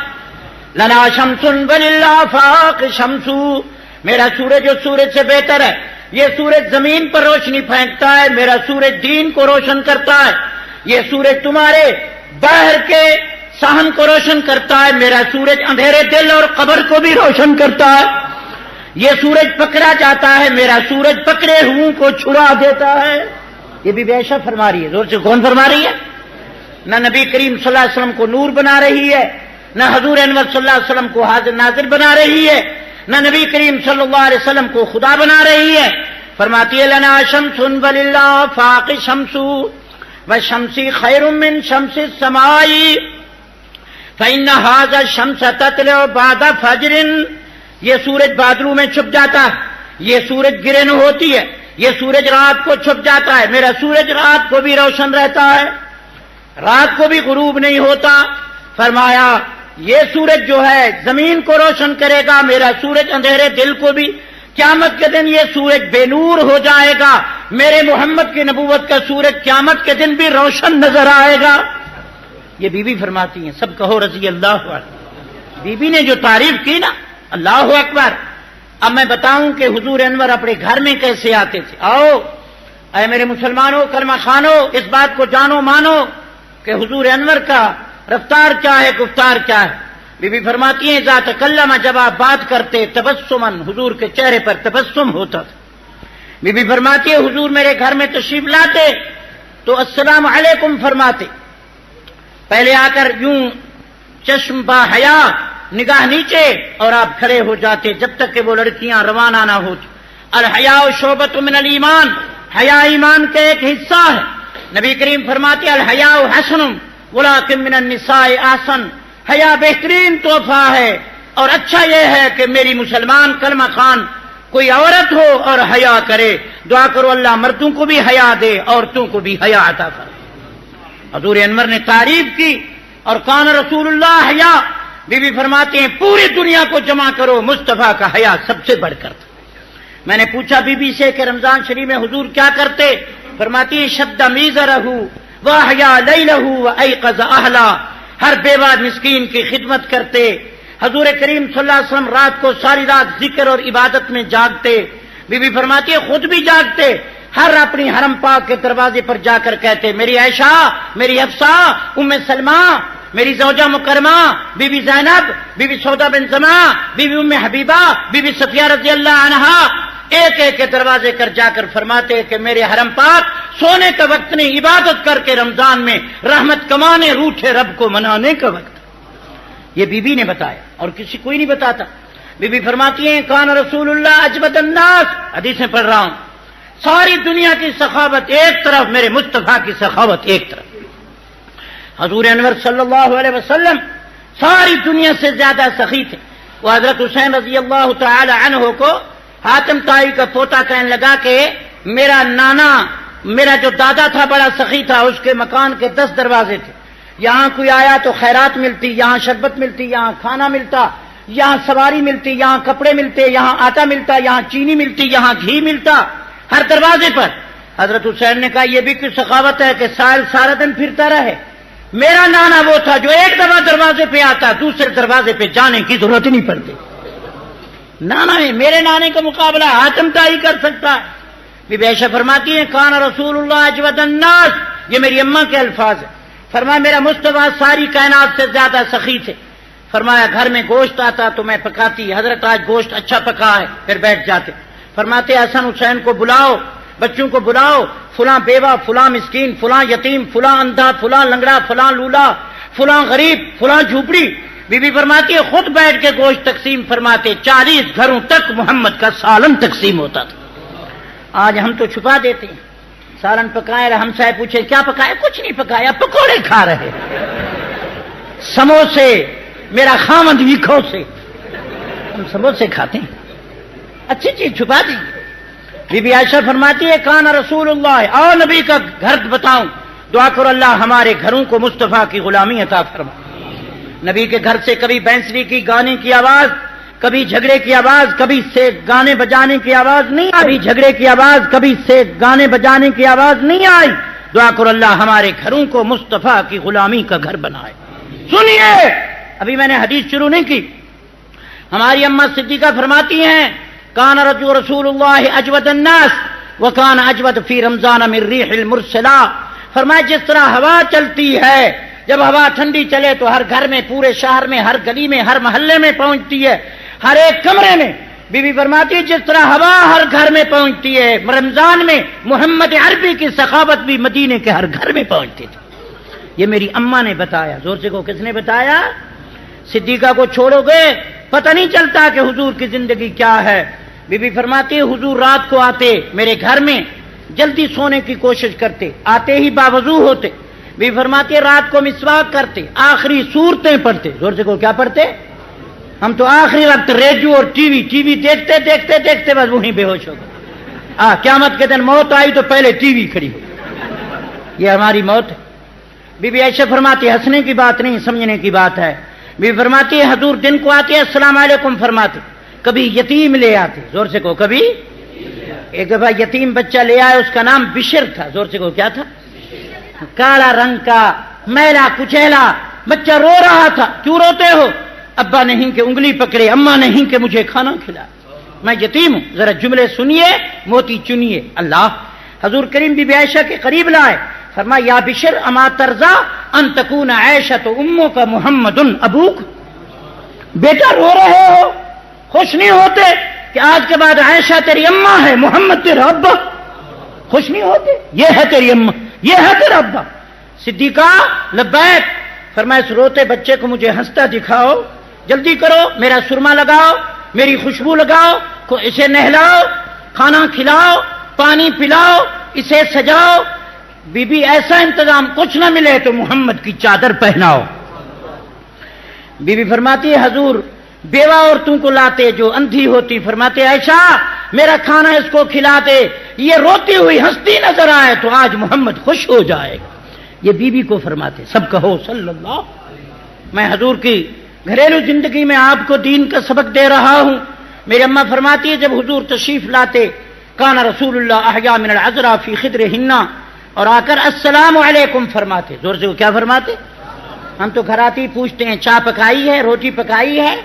لنا شمس وللآفاق شمس، میرا سورج اس سورج سے بہتر ہے۔ یہ سورج زمین پر روشنی پھینکتا ہے، میرا سورج دین کو روشن کرتا ہے۔ یہ سورج تمہارے بحر کے صحن کو روشن کرتا ہے، میرا سورج اندھیرے دل اور قبر کو بھی روشن کرتا ہے۔ یہ سورج پکڑا جاتا ہے، میرا سورج پکڑے ہوں کو چھڑا دیتا ہے۔ یہ بھی بے شک فرما رہی ہے، زور سے کون فرما رہی ہے؟ نہ نبی کریم صلی اللہ علیہ وسلم کو نور بنا رہی ہے، نہ حضور انور صلی اللہ علیہ وسلم کو حاضر ناظر بنا رہی ہے، نہ نبی کریم صلی اللہ علیہ وسلم کو خدا بنا رہی ہے۔ فرماتی ہے لنا شمس وللآفاق شمس وشمسی خیر من شمس السماء فإن هذا الشمس تطلع بعد فجر۔ یہ سورج بادلوں میں چھپ جاتا ہے، یہ سورج گرہن ہوتی ہے، یہ سورج رات کو چھپ جاتا ہے، میرا سورج رات کو بھی روشن رہتا ہے، رات کو بھی غروب نہیں ہوتا۔ فرمایا یہ سورج جو ہے زمین کو روشن کرے گا، میرا سورج اندھیرے دل کو بھی۔ قیامت کے دن یہ سورج بے نور ہو جائے گا، میرے محمد کی نبوت کا سورج قیامت کے دن بھی روشن نظر آئے گا۔ یہ بی بی فرماتی ہیں، سب کہو رضی اللہ عنہ۔ بی بی نے جو تعریف کی نا، اللہ اکبر۔ اب میں بتاؤں کہ حضور انور اپنے گھر میں کیسے آتے تھے۔ آؤ اے میرے مسلمانوں، کلمہ خانو، اس بات کو جانو مانو کہ حضور انور کا رفتار کیا ہے، گفتار کیا ہے۔ بی بی فرماتی ہیں ذات تکلم، جب آپ بات کرتے تبسمن، حضور کے چہرے پر تبسم ہوتا تھا۔ بی بی فرماتی ہے حضور میرے گھر میں تشریف لاتے تو السلام علیکم فرماتے، پہلے آ کر یوں چشم با حیا، نگاہ نیچے، اور آپ کھڑے ہو جاتے جب تک کہ وہ لڑکیاں روانہ نہ ہوتی۔ الحیاء شعبۃ من الایمان، حیا ایمان کا ایک حصہ ہے۔ نبی کریم فرماتے الحیاء حسن ولکن من النساء احسن، حیا بہترین تحفہ ہے، اور اچھا یہ ہے کہ میری مسلمان کلمہ خان کوئی عورت ہو اور حیا کرے۔ دعا کرو اللہ مردوں کو بھی حیا دے، عورتوں کو بھی حیا عطا کرے۔ حضور انور نے تعریف کی، اور کان رسول اللہ حیا۔ بی بی فرماتے ہیں پوری دنیا کو جمع کرو، مصطفیٰ کا حیا سب سے بڑھ کر تھا۔ میں نے پوچھا بی بی سے کہ رمضان شریف میں حضور کیا کرتے؟ فرماتی ہیں شد میزرہ واحیا لیلہ وایقظ اہلا، ہر بیوہ مسکین کی خدمت کرتے۔ حضور کریم صلی اللہ علیہ وسلم رات کو ساری رات ذکر اور عبادت میں جاگتے۔ بی بی فرماتی ہے خود بھی جاگتے، ہر اپنی حرم پاک کے دروازے پر جا کر کہتے میری عائشہ، میری حفصہ، ام سلمہ، میری زوجہ مکرمہ، بی بی زینب، بی بی سودا بن زمعہ، بی بی ام حبیبہ، بی بی صفیہ رضی اللہ عنہا، ایک ایک کے دروازے پر جا کر فرماتے کہ میرے حرم پاک سونے کا وقت نہیں، عبادت کر کے رمضان میں رحمت کمانے، روٹھے رب کو منانے کا وقت۔ یہ بی بی نے بتایا اور کسی کوئی نہیں بتاتا۔ بی بی فرماتی ہیں کان رسول اللہ اجود الناس، حدیثیں پڑھ رہا ہوں، ساری دنیا کی سخاوت ایک طرف، میرے مصطفیٰ کی سخاوت ایک طرف۔ حضور انور صلی اللہ علیہ وسلم ساری دنیا سے زیادہ سخی تھے۔ وہ حضرت حسین رضی اللہ تعالی عنہ کو حاتم طائی کا پوتا کہنے لگا کہ میرا نانا، میرا جو دادا تھا بڑا سخی تھا، اس کے مکان کے 10 دروازے تھے، یہاں کوئی آیا تو خیرات ملتی، یہاں شربت ملتی، یہاں کھانا ملتا، یہاں سواری ملتی، یہاں کپڑے ملتے، یہاں آٹا ملتا، یہاں چینی ملتی، یہاں گھی ملتا، ہر دروازے پر۔ حضرت حسین نے کہا یہ بھی کوئی سخاوت ہے کہ سائل سارا دن پھرتا رہے؟ میرا نانا وہ تھا جو ایک دفعہ دروازے پہ آتا، دوسرے دروازے پہ جانے کی ضرورت نہیں پڑتی۔ نانا ہے، میرے نانے کا مقابلہ حاتم طائی کر سکتا ہے۔ بی بی عائشہ فرماتی ہیں کان رسول اللہ اجود الناس، یہ میری اماں کے الفاظ ہیں۔ فرمایا میرا مصطفیٰ ساری کائنات سے زیادہ سخی تھے. فرمایا گھر میں گوشت آتا تو میں پکاتی، حضرت آج گوشت اچھا پکا ہے، پھر بیٹھ جاتے. فرماتے حسن حسین کو بلاؤ، بچوں کو بلاؤ، فلاں بیوہ، فلاں مسکین، فلاں یتیم، فلاں اندھا، فلاں لنگڑا، فلاں لولا، فلاں غریب، فلاں جھوپڑی. بی بی فرماتی ہے خود بیٹھ کے گوشت تقسیم فرماتے. 40 گھروں تک محمد کا سالن تقسیم ہوتا تھا. آج ہم تو چھپا دیتے ہیں. سالن پکایا، ہم سے پوچھے کیا پکایا؟ کچھ نہیں پکایا، پکوڑے کھا رہے، سموسے، میرا خامد ویکھو سے. ہم سموسے کھاتے ہیں، اچھی چیز چھپا دیں. بی بی عائشہ فرماتی ہے کان رسول اللہ، اور نبی کا گھر بتاؤں، دعا کرو اللہ ہمارے گھروں کو مصطفیٰ کی غلامی عطا فرما. نبی کے گھر سے کبھی بینسری کی گانے کی آواز، کبھی جھگڑے کی آواز، کبھی سے گانے بجانے کی آواز نہیں آئی. کبھی جھگڑے کی آواز، کبھی سے گانے بجانے کی آواز نہیں آئی. دعا کرو اللہ ہمارے گھروں کو مصطفیٰ کی غلامی کا گھر بنائے. سنیے، ابھی میں نے حدیث شروع نہیں کی. ہماری اماں صدیقہ فرماتی ہیں کان رسول اللہ اجود الناس وکان اجود فی رمضان من ریح المرسلہ. فرمایا جس طرح ہوا چلتی ہے، جب ہوا ٹھنڈی چلے تو ہر گھر میں، پورے شہر میں، ہر گلی میں، ہر محلے میں پہنچتی ہے، ہر ایک کمرے میں. بی بی فرماتی ہے جس طرح ہوا ہر گھر میں پہنچتی ہے، رمضان میں محمد عربی کی سخاوت بھی مدینے کے ہر گھر میں پہنچتی تھی. یہ میری اماں نے بتایا. زور سے کو کس نے بتایا؟ صدیقہ کو چھوڑو گے پتہ نہیں چلتا کہ حضور کی زندگی کیا ہے. بی بی فرماتی حضور رات کو آتے میرے گھر میں، جلدی سونے کی کوشش کرتے، آتے ہی باوضو ہوتے. بی بی فرماتی رات کو مسواک کرتے، آخری سورتیں پڑھتے. زور سے کو کیا پڑھتے؟ ہم تو آخری وقت ریڈیو اور ٹی وی دیکھتے دیکھتے دیکھتے بس وہیں بے ہوش ہو گئے. قیامت کے دن موت آئی تو پہلے ٹی وی کھڑی ہو. یہ ہماری موت ہے. بی بی عائشہ فرماتی ہنسنے کی بات نہیں، سمجھنے کی بات ہے. بی بی فرماتی حضور دن کو آتے السلام علیکم فرماتے، کبھی یتیم لے آتے. زور سے کو کبھی. ایک دفعہ یتیم بچہ لے آئے، اس کا نام بشر تھا. زور سے کو کیا تھا؟ کالا رنگ کا، میلا کچیلا بچہ رو رہا تھا. کیوں روتے ہو؟ ابا نہیں کہ انگلی پکڑے، اماں نہیں کہ مجھے کھانا کھلا، میں یتیم ہوں. ذرا جملے سنیے، موتی چنیے. اللہ حضور کریم بی بی عائشہ کے قریب لائے، فرمایا یا بشر اما ترضا ان تکون عائشہ امک محمد ابوک. بیٹا رو رہے ہو، خوش نہیں ہوتے کہ آج کے بعد عائشہ تیری اماں ہے، محمد تیرا ابا؟ خوش نہیں ہوتے؟ یہ ہے تیری اماں، یہ ہے تیرا ابا. صدیقہ لبیک. فرمایا اس روتے بچے کو مجھے ہنستا دکھاؤ، جلدی کرو، میرا سرما لگاؤ، میری خوشبو لگاؤ، اسے نہلاؤ، کھانا کھلاؤ، پانی پلاؤ، اسے سجاؤ. بی بی ایسا انتظام کچھ نہ ملے تو محمد کی چادر پہناؤ. بی بی فرماتی ہے حضور بیوہ عورتوں کو لاتے جو اندھی ہوتی. فرماتے عائشہ میرا کھانا اس کو کھلا دے، یہ روتی ہوئی ہنستی نظر آئے تو آج محمد خوش ہو جائے گا. یہ بی بی کو فرماتے. سب کہو صلی اللہ. میں حضور کی گھریلو زندگی میں آپ کو دین کا سبق دے رہا ہوں. میری اماں فرماتی ہے جب حضور تشریف لاتے کان رسول اللہ احیا من العذراء فی خدرہن، اور آ کر السلام علیکم فرماتے. زور سے وہ کیا فرماتے؟ ہم تو گھر آتے ہی پوچھتے ہیں چائے پکائی ہے، روٹی پکائی ہے،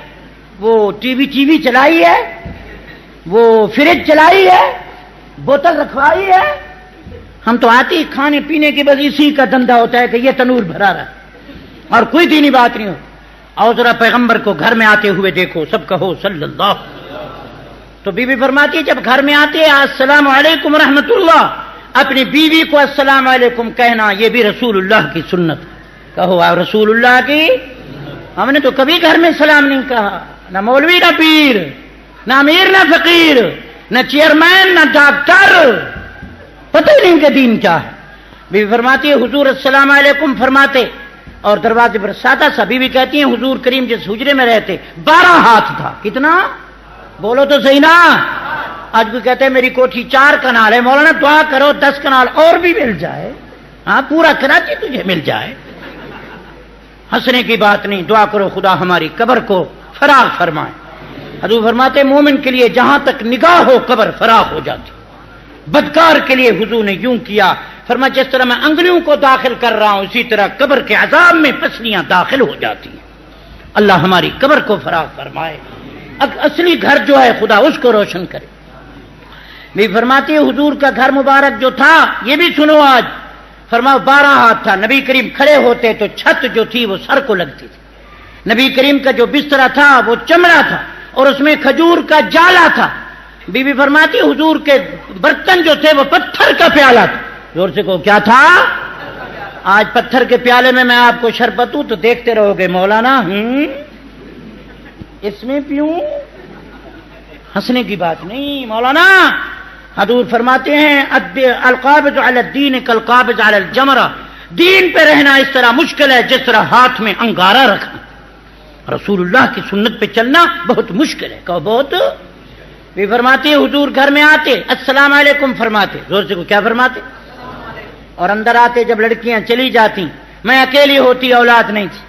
وہ ٹی وی چلائی ہے، وہ فریج چلائی ہے، بوتل رکھوائی ہے. ہم تو آتے ہی کھانے پینے کی بس اسی کا دھندا ہوتا ہے کہ یہ تنور بھرا رہا ہے اور کوئی دینی بات نہیں ہو. اور ذرا پیغمبر کو گھر میں آتے ہوئے دیکھو. سب کہو صلی اللہ. تو بی بی فرماتی ہے جب گھر میں آتے ہیں السلام علیکم رحمت اللہ، اپنی بیوی کو السلام علیکم کہنا یہ بھی رسول اللہ کی سنت. کہو رسول اللہ کی. ہم نے تو کبھی گھر میں سلام نہیں کہا، نہ مولوی نہ پیر، نہ امیر نہ فقیر، نہ چیئرمین نہ ڈاکٹر، پتہ ہی نہیں کہ دین کیا ہے. بی بی فرماتی ہے حضور السلام علیکم فرماتے اور دروازے پر سادہ سا. بی بی کہتی ہیں حضور کریم جس حجرے میں رہتے 12 ہاتھ تھا. کتنا؟ بولو تو صحیح نا. آج بھی کہتے ہیں میری کوٹھی 4 کنال ہے. مولانا دعا کرو 10 کنال اور بھی مل جائے. ہاں پورا کراچی تجھے مل جائے. ہنسنے کی بات نہیں. دعا کرو خدا ہماری قبر کو فراغ فرمائے. حضور فرماتے مومن کے لیے جہاں تک نگاہ ہو قبر فراغ ہو جاتی. بدکار کے لیے حضور نے یوں کیا. فرمایا جس طرح میں انگلیوں کو داخل کر رہا ہوں اسی طرح قبر کے عذاب میں پسلیاں داخل ہو جاتی ہیں. اللہ ہماری قبر کو فراغ فرمائے. اصلی گھر جو ہے خدا اس کو روشن کرے. بھی فرماتی ہے حضور کا گھر مبارک جو تھا یہ بھی سنو. آج فرمایا 12 ہاتھ تھا. نبی کریم کھڑے ہوتے تو چھت جو تھی وہ سر کو لگتی تھی. نبی کریم کا جو بستر تھا وہ چمڑا تھا اور اس میں کھجور کا جالا تھا. بی بی فرماتی حضور کے برتن جو تھے وہ پتھر کا پیالہ تھا. زور سے کہو کیا تھا؟ آج پتھر کے پیالے میں آپ کو شربت دوں تو دیکھتے رہو گے مولانا اس میں پیوں. ہنسنے کی بات نہیں مولانا. حضور فرماتے ہیں القابض علی الدین کالقابض علی الجمرہ، دین پہ رہنا اس طرح مشکل ہے جس طرح ہاتھ میں انگارہ رکھنا. رسول اللہ کی سنت پہ چلنا بہت مشکل ہے. کہو بہت. بھی فرماتے حضور گھر میں آتے السلام علیکم فرماتے. زور سے کو کیا فرماتے؟ اور اندر آتے جب لڑکیاں چلی جاتی، میں اکیلی ہوتی، اولاد نہیں تھی.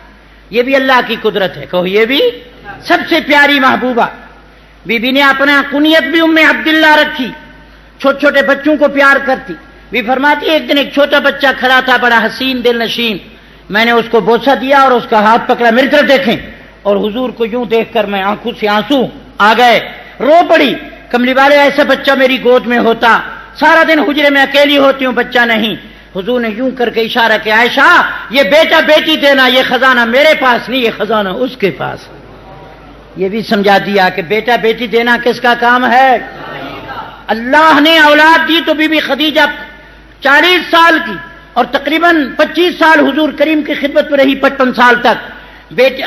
یہ بھی اللہ کی قدرت ہے. کہو یہ بھی. سب سے پیاری محبوبہ بی بی نے اپنا کنیت بھی ام عبداللہ رکھی. چھوٹے چھوٹے بچوں کو پیار کرتی. بھی فرماتی ایک دن ایک چھوٹا بچہ کھڑا تھا بڑا حسین دل نشین، میں نے اس کو بوسہ دیا اور اس کا ہاتھ پکڑا. میری طرف دیکھیں اور حضور کو یوں دیکھ کر میں آنکھوں سے آنسو آ گئے، رو پڑی. کملی والے ایسا بچہ میری گود میں ہوتا. سارا دن حجرے میں اکیلی ہوتی ہوں، بچہ نہیں. حضور نے یوں کر کے اشارہ کیا عائشہ یہ بیٹا بیٹی دینا، یہ خزانہ میرے پاس نہیں، یہ خزانہ اس کے پاس. یہ بھی سمجھا دیا کہ بیٹا بیٹی دینا کس کا کام ہے؟ اللہ نے اولاد دی تو بی بی خدیجہ 40 سال کی اور تقریباً 25 سال حضور کریم کی خدمت میں رہی، 55 سال تک.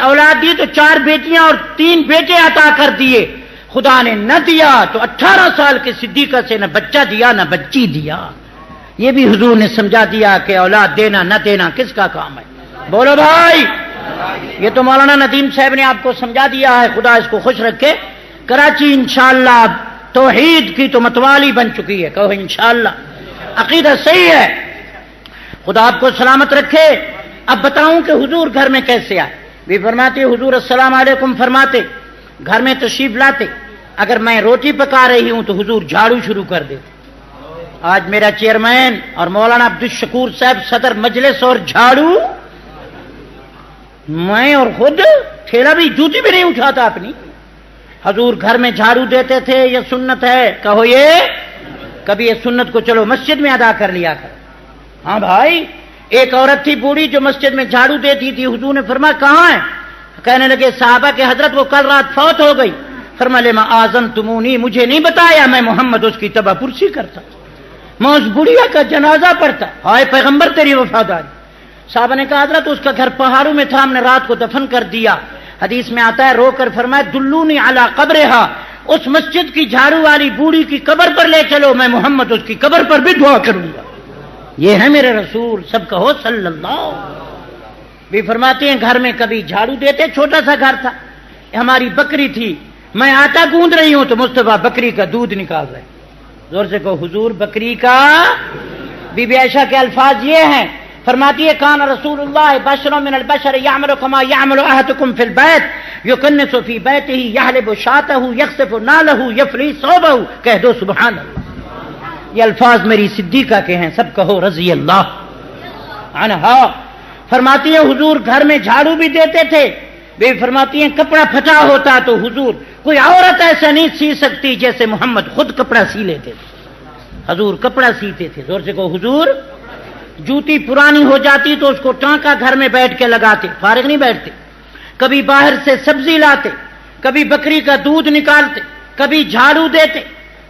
اولاد دی تو 4 بیٹیاں اور 3 بیٹے عطا کر دیے. خدا نے نہ دیا تو 18 سال کے صدیقہ سے نہ بچہ دیا نہ بچی دیا. یہ بھی حضور نے سمجھا دیا کہ اولاد دینا نہ دینا کس کا کام ہے. بولو بھائی. یہ تو مولانا ندیم صاحب نے آپ کو سمجھا دیا ہے، خدا اس کو خوش رکھے. کراچی انشاءاللہ توحید کی تو متوالی بن چکی ہے. کہو انشاءاللہ. عقیدہ صحیح ہے. خدا آپ کو سلامت رکھے. اب بتاؤں کہ حضور گھر میں کیسے آئے. بھی فرماتے حضور السلام علیکم فرماتے، گھر میں تشریف لاتے. اگر میں روٹی پکا رہی ہوں تو حضور جھاڑو شروع کر دیتے. آج میرا چیئرمین اور مولانا عبدالشکور صاحب صدر مجلس اور جھاڑو، میں اور خود ٹھیلا بھی جوتی بھی نہیں اٹھاتا اپنی. حضور گھر میں جھاڑو دیتے تھے. یہ سنت ہے. کہو یہ. کبھی یہ سنت کو چلو مسجد میں ادا کر لیا کر. ہاں بھائی. ایک عورت تھی بوڑھی جو مسجد میں جھاڑو دیتی تھی. حضور نے فرمایا کہاں ہے؟ کہنے لگے صحابہ کے حضرت وہ کل رات فوت ہو گئی. فرمایا لما آذنتمونی، مجھے نہیں بتایا، میں محمد اس کی تباہ پرسی کرتا، میں اس بڑھیا کا جنازہ پڑھتا. ہائے پیغمبر تیری وفاداری. صحابہ نے کہا حضرت اس کا گھر پہاڑوں میں تھا، ہم نے رات کو دفن کر دیا. حدیث میں آتا ہے رو کر فرمایا دلونی علی قبرہا، اس مسجد کی جھاڑو والی بوڑھی کی قبر پر لے چلو، میں محمد اس کی قبر پر بھی دعا کروں گا. یہ ہے میرے رسول. سب کہو صلی اللہ. بھی فرماتے ہیں گھر میں کبھی جھاڑو دیتے. چھوٹا سا گھر تھا، ہماری بکری تھی، میں آٹا گوندھ رہی ہوں تو مصطفیٰ بکری کا دودھ نکال رہے. زور سے کہو حضور بکری کا. بی بی عائشہ کے الفاظ یہ ہیں، فرماتی ہے کان رسول اللہ بشر من البشر یعمل کما یعمل احدکم فی البیت یکنس فی بیتہ یحلب شاتہ یخسف نالہ یفلی ثوبہ. کہہ دو سبحان اللہ. یہ الفاظ میری صدیقہ کے ہیں. سب کہو رضی اللہ عنہا. فرماتی ہیں حضور گھر میں جھاڑو بھی دیتے تھے. بے فرماتی ہیں کپڑا پھٹا ہوتا تو حضور کوئی عورت ایسا نہیں سی سکتی جیسے محمد خود کپڑا سی لیتے تھے. حضور کپڑا سیتے تھے. زور سے کہو حضور. جوتی پرانی ہو جاتی تو اس کو ٹانکا گھر میں بیٹھ کے لگاتے، فارغ نہیں بیٹھتے. کبھی باہر سے سبزی لاتے، کبھی بکری کا دودھ نکالتے، کبھی جھاڑو دیتے.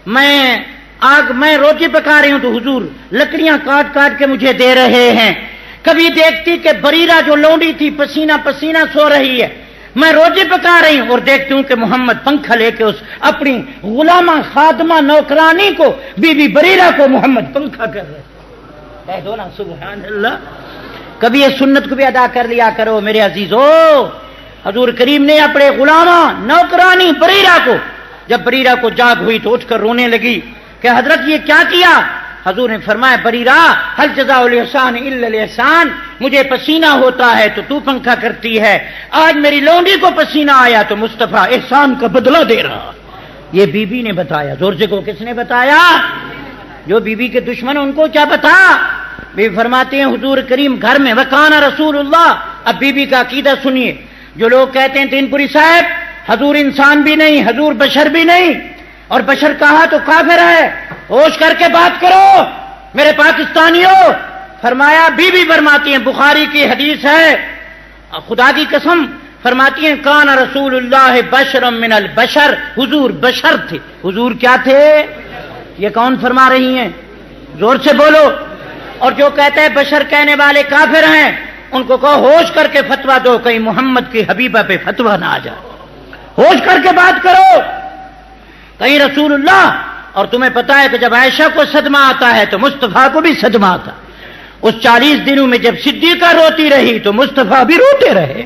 میں روٹی پکا رہی ہوں تو حضور لکڑیاں کاٹ کاٹ کے مجھے دے رہے ہیں. کبھی دیکھتی کہ بریرہ جو لونڈی تھی پسینہ پسینہ سو رہی ہے، میں روٹی پکا رہی ہوں اور دیکھتی ہوں کہ محمد پنکھا لے کے اس اپنی غلامہ خادمہ نوکرانی کو بی بی بریرہ کو محمد پنکھا کر رہے. کہہ دو نا سبحان اللہ. کبھی یہ سنت کو بھی ادا کر لیا کرو میرے عزیزو. حضور کریم نے اپنے غلامہ نوکرانی بریرہ کو، جب بریرہ کو جاگ ہوئی تو اٹھ کر رونے لگی کہ حضرت یہ کیا کیا؟ حضور نے فرمایا بریرہ ہل جزاء الاحسان الا الاحسان، مجھے پسینہ ہوتا ہے تو پنکھا کرتی ہے، آج میری لونڈی کو پسینہ آیا تو مصطفیٰ احسان کا بدلہ دے رہا. یہ بی بی نے بتایا. زور سے کو کس نے بتایا؟ جو بی بی کے دشمن ان کو کیا پتا. بی فرماتے ہیں حضور کریم گھر میں وکانا رسول اللہ. اب بی بی کا عقیدہ سنیے. جو لوگ کہتے ہیں تین پوری صاحب حضور انسان بھی نہیں، حضور بشر بھی نہیں، اور بشر کہا تو کافر ہے، ہوش کر کے بات کرو میرے پاکستانیوں. فرمایا بی فرماتی ہیں، بخاری کی حدیث ہے، خدا کی قسم فرماتی ہیں کان رسول اللہ بشر من البشر، حضور بشر تھے۔ حضور کیا تھے؟ یہ کون فرما رہی ہیں؟ زور سے بولو۔ اور جو کہتا ہے بشر کہنے والے کافر ہیں، ان کو کہو ہوش کر کے فتویٰ دو، کہیں محمد کی حبیبہ پہ فتویٰ نہ آ جائے، ہوش کر کے بات کرو، کہیں رسول اللہ۔ اور تمہیں پتا ہے کہ جب عائشہ کو صدمہ آتا ہے تو مصطفیٰ کو بھی صدمہ آتا۔ اس 40 دنوں میں جب صدیقہ روتی رہی تو مصطفیٰ بھی روتے رہے،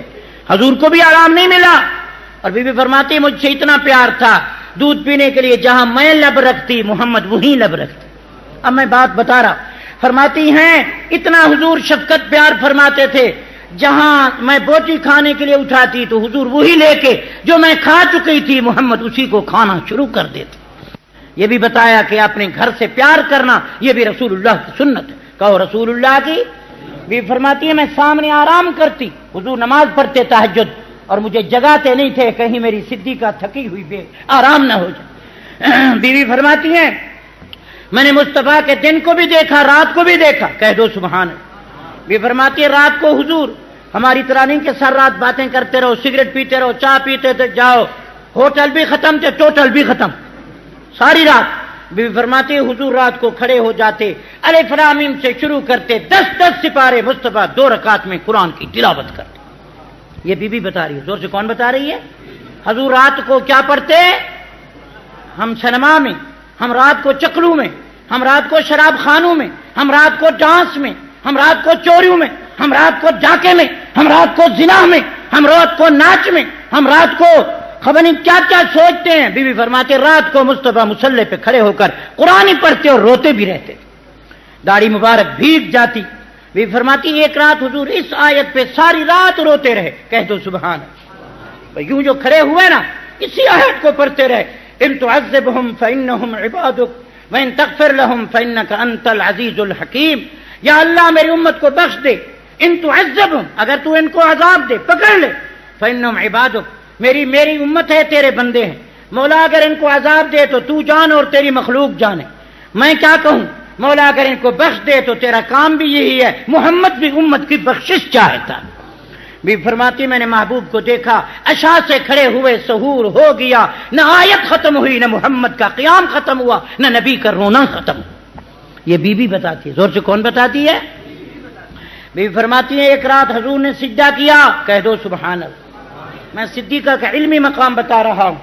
حضور کو بھی آرام نہیں ملا۔ اور بی بی فرماتی مجھ سے اتنا پیار تھا، دودھ پینے کے لیے جہاں میں لب رکھتی محمد وہیں لب رکھتے۔ اب میں بات بتا رہا، فرماتی ہیں اتنا حضور شفقت پیار فرماتے تھے، جہاں میں بوٹی کھانے کے لیے اٹھاتی تو حضور وہی لے کے جو میں کھا چکی تھی محمد اسی کو کھانا شروع کر دیتے۔ یہ بھی بتایا کہ اپنے گھر سے پیار کرنا یہ بھی رسول اللہ کی سنت ہے۔ کہو رسول اللہ کی۔ بھی فرماتی ہے میں سامنے آرام کرتی، حضور نماز پڑھتے تہجد، اور مجھے جگاتے نہیں تھے کہیں میری صدیقہ تھکی ہوئی بے آرام نہ ہو جائے۔ بیوی فرماتی ہیں میں نے مصطفیٰ کے دن کو بھی دیکھا، رات کو بھی دیکھا، کہہ دو سبحان اللہ۔ بھی فرماتی ہے رات کو حضور ہماری طرح نہیں کہ سر رات باتیں کرتے رہو، سگریٹ پیتے رہو، چائے پیتے تھے، جاؤ ہوٹل بھی ختم تھے، ٹوٹل بھی ختم ساری رات۔ بی فرماتی ہے حضور رات کو کھڑے ہو جاتے، الف لام میم سے شروع کرتے، 10 سپارے مصطفیٰ 2 رکعت میں قرآن کی تلاوت کرتے۔ یہ بی بی بتا رہی ہے، زور سے کون بتا رہی ہے؟ حضور رات کو کیا پڑھتے؟ ہم سنما میں، ہم رات کو چکلو میں، ہم رات کو شراب خانوں میں، ہم رات کو ڈانس میں، ہم رات کو چوریوں میں، ہم رات کو ڈاکے میں، ہم رات کو زنا میں، ہم رات کو ناچ میں، ہم رات کو خبر نہیں کیا کیا سوچتے ہیں۔ بی بی فرماتے رات کو مصطفیٰ مصلی پہ کھڑے ہو کر قرآن ہی پڑھتے اور روتے بھی رہتے، داڑھی مبارک بھیگ جاتی۔ بی بی فرماتی ایک رات حضور اس آیت پہ ساری رات روتے رہے، کہہ دو سبحان اللہ۔ یوں جو کھڑے ہوئے نا اسی آیت کو پڑھتے رہے، ان تعذبهم فانهم عبادك وان تغفر لهم فانك انت العزیز الحکیم۔ یا اللہ میری امت کو بخش دے، ان تعذبهم اگر تو ان کو عذاب دے پکڑ لے، فانهم عبادك میری امت ہے، تیرے بندے ہیں، مولا اگر ان کو عذاب دے تو تو جان اور تیری مخلوق جانے، میں کیا کہوں، مولا اگر ان کو بخش دے تو تیرا کام بھی یہی ہے، محمد بھی امت کی بخشش چاہتا۔ بھی فرماتی میں نے محبوب کو دیکھا عشاء سے کھڑے ہوئے سحور ہو گیا، نہ آیت ختم ہوئی، نہ محمد کا قیام ختم ہوا، نہ نبی کا رونا ختم۔ یہ بی بی بتاتی ہے، زور سے کون بتاتی ہے؟ بی بی فرماتی ہے ایک رات حضور نے سجدہ کیا، کہہ دو سبحان اللہ۔ میں صدیقہ کا علمی مقام بتا رہا ہوں۔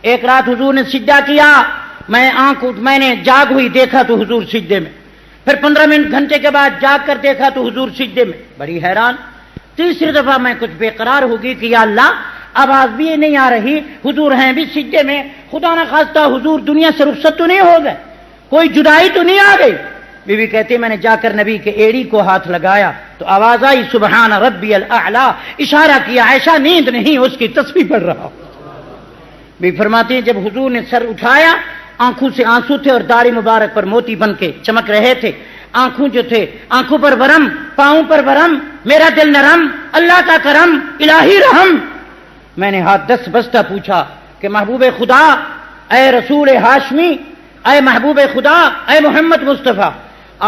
ایک رات حضور نے سجدہ کیا، میں نے جاگ ہوئی دیکھا تو حضور سجدے میں، پھر 15 منٹ گھنٹے کے بعد جاگ کر دیکھا تو حضور سجدے میں، بڑی حیران۔ تیسری دفعہ میں کچھ بے قرار ہوگی کہ یا اللہ آواز بھی نہیں آ رہی، حضور ہیں بھی سجدے میں، خدا نہ خواستہ حضور دنیا سے رخصت تو نہیں ہو گئے، کوئی جدائی تو نہیں آ گئی؟ بی بی کہتی میں نے جا کر نبی کے ایڑی کو ہاتھ لگایا تو آواز آئی سبحان ربی الاعلی، اشارہ کیا عائشہ نیند نہیں اس کی تسبیح پڑھ رہا ہوں۔ بی فرماتی ہیں جب حضور نے سر اٹھایا آنکھوں سے آنسو تھے اور داڑھی مبارک پر موتی بن کے چمک رہے تھے، آنکھوں جو تھے آنکھوں پر ورم، پاؤں پر ورم، میرا دل نرم، اللہ کا کرم، الہی رحم۔ میں نے ہاتھ دست بستہ پوچھا کہ محبوب خدا، اے رسول ہاشمی، اے محبوب خدا، اے محمد مصطفیٰ،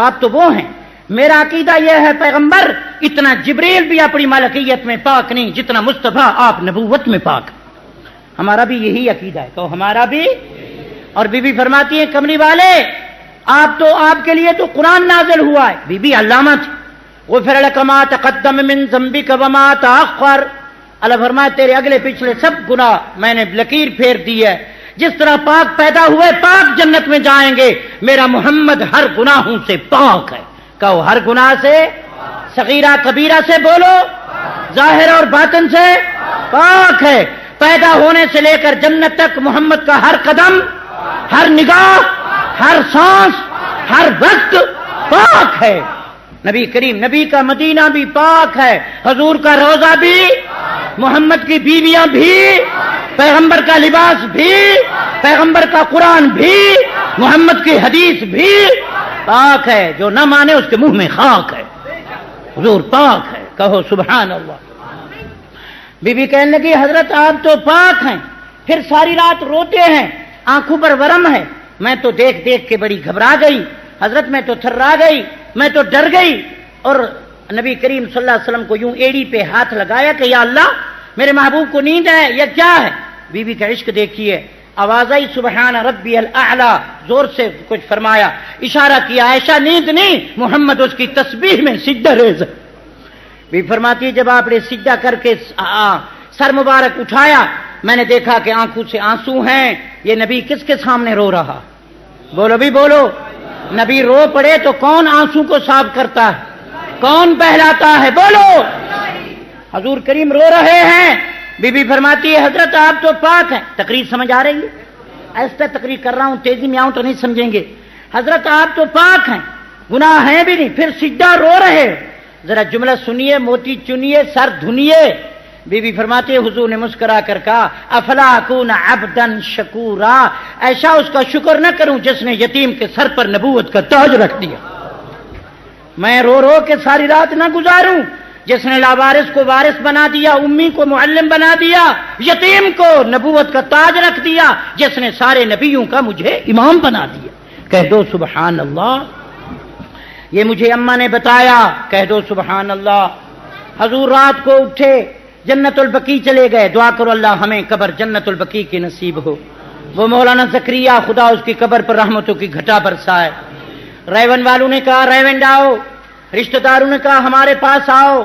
آپ تو وہ ہیں، میرا عقیدہ یہ ہے پیغمبر اتنا جبریل بھی اپنی ملکیت میں پاک نہیں جتنا مصطفیٰ آپ نبوت میں پاک۔ ہمارا بھی یہی عقیدہ ہے، کہو ہمارا بھی۔ اور بی بی فرماتی ہیں کملی والے آپ کے لیے تو قرآن نازل ہوا ہے، بی بی علامہ تھی، غفر لک ما تقدم من ذنبک وما تأخر، اللہ فرمائے تیرے اگلے پچھلے سب گناہ میں نے لکیر پھیر دی ہے، جس طرح پاک پیدا ہوئے پاک جنت میں جائیں گے، میرا محمد ہر گناہوں سے پاک ہے، کہو ہر گناہ سے، صغیرہ کبیرہ سے بولو، ظاہر اور باطن سے پاک ہے، پیدا ہونے سے لے کر جنت تک محمد کا ہر قدم، ہر نگاہ، ہر سانس، ہر وقت پاک ہے۔ نبی کریم، نبی کا مدینہ بھی پاک ہے، حضور کا روضہ بھی، محمد کی بیویاں بھی، پیغمبر کا لباس بھی، پیغمبر کا قرآن بھی، محمد کی حدیث بھی پاک ہے، جو نہ مانے اس کے منہ میں خاک ہے، حضور پاک ہے، کہو سبحان اللہ۔ بی بی کہنے لگی حضرت آپ تو پاک ہیں، پھر ساری رات روتے ہیں، آنکھوں پر ورم ہے، میں تو دیکھ دیکھ کے بڑی گھبرا گئی، حضرت میں تو تھرا گئی، میں تو ڈر گئی، اور نبی کریم صلی اللہ علیہ وسلم کو یوں ایڑی پہ ہاتھ لگایا کہ یا اللہ میرے محبوب کو نیند ہے یا کیا ہے؟ بی بی کا عشق دیکھیے، آواز آئی سبحان ربی الاعلی، زور سے کچھ فرمایا، اشارہ کیا عائشہ نیند نہیں، محمد اس کی تسبیح میں سجدہ ریز ہے۔ بی فرماتی ہے جب آپ نے سجدہ کر کے سر مبارک اٹھایا، میں نے دیکھا کہ آنکھوں سے آنسو ہیں، یہ نبی کس کے سامنے رو رہا؟ بولو بھی بولو، نبی رو پڑے تو کون آنسو کو صاف کرتا ہے؟ کون بہلاتا ہے؟ بولو۔ حضور کریم رو رہے ہیں، بی بی فرماتی ہے حضرت آپ تو پاک ہیں۔ تقریر سمجھ آ رہی ہے؟ ایسا تقریر کر رہا ہوں، تیزی میں آؤں تو نہیں سمجھیں گے۔ حضرت آپ تو پاک ہیں، گناہ ہیں بھی نہیں، پھر سجدہ رو رہے، ذرا جملہ سنیے، موتی چنیے، سر دھنیے۔ بی بی فرماتے حضور نے مسکرا کر کہا افلا اکون عبدا شکورا، ایسا اس کا شکر نہ کروں جس نے یتیم کے سر پر نبوت کا تاج رکھ دیا، میں رو رو کے ساری رات نہ گزاروں جس نے لاوارث کو وارث بنا دیا، امی کو معلم بنا دیا، یتیم کو نبوت کا تاج رکھ دیا، جس نے سارے نبیوں کا مجھے امام بنا دیا۔ کہہ دو سبحان اللہ۔ یہ مجھے اماں نے بتایا، کہہ دو سبحان اللہ۔ حضور رات کو اٹھے، جنت البقیع چلے گئے، دعا کرو اللہ ہمیں قبر جنت البقیع کی نصیب ہو۔ وہ مولانا زکریا خدا اس کی قبر پر رحمتوں کی گھٹا برسائے۔ ریون والوں نے کہا ریونڈ آؤ، رشتہ داروں نے کہا ہمارے پاس آؤ،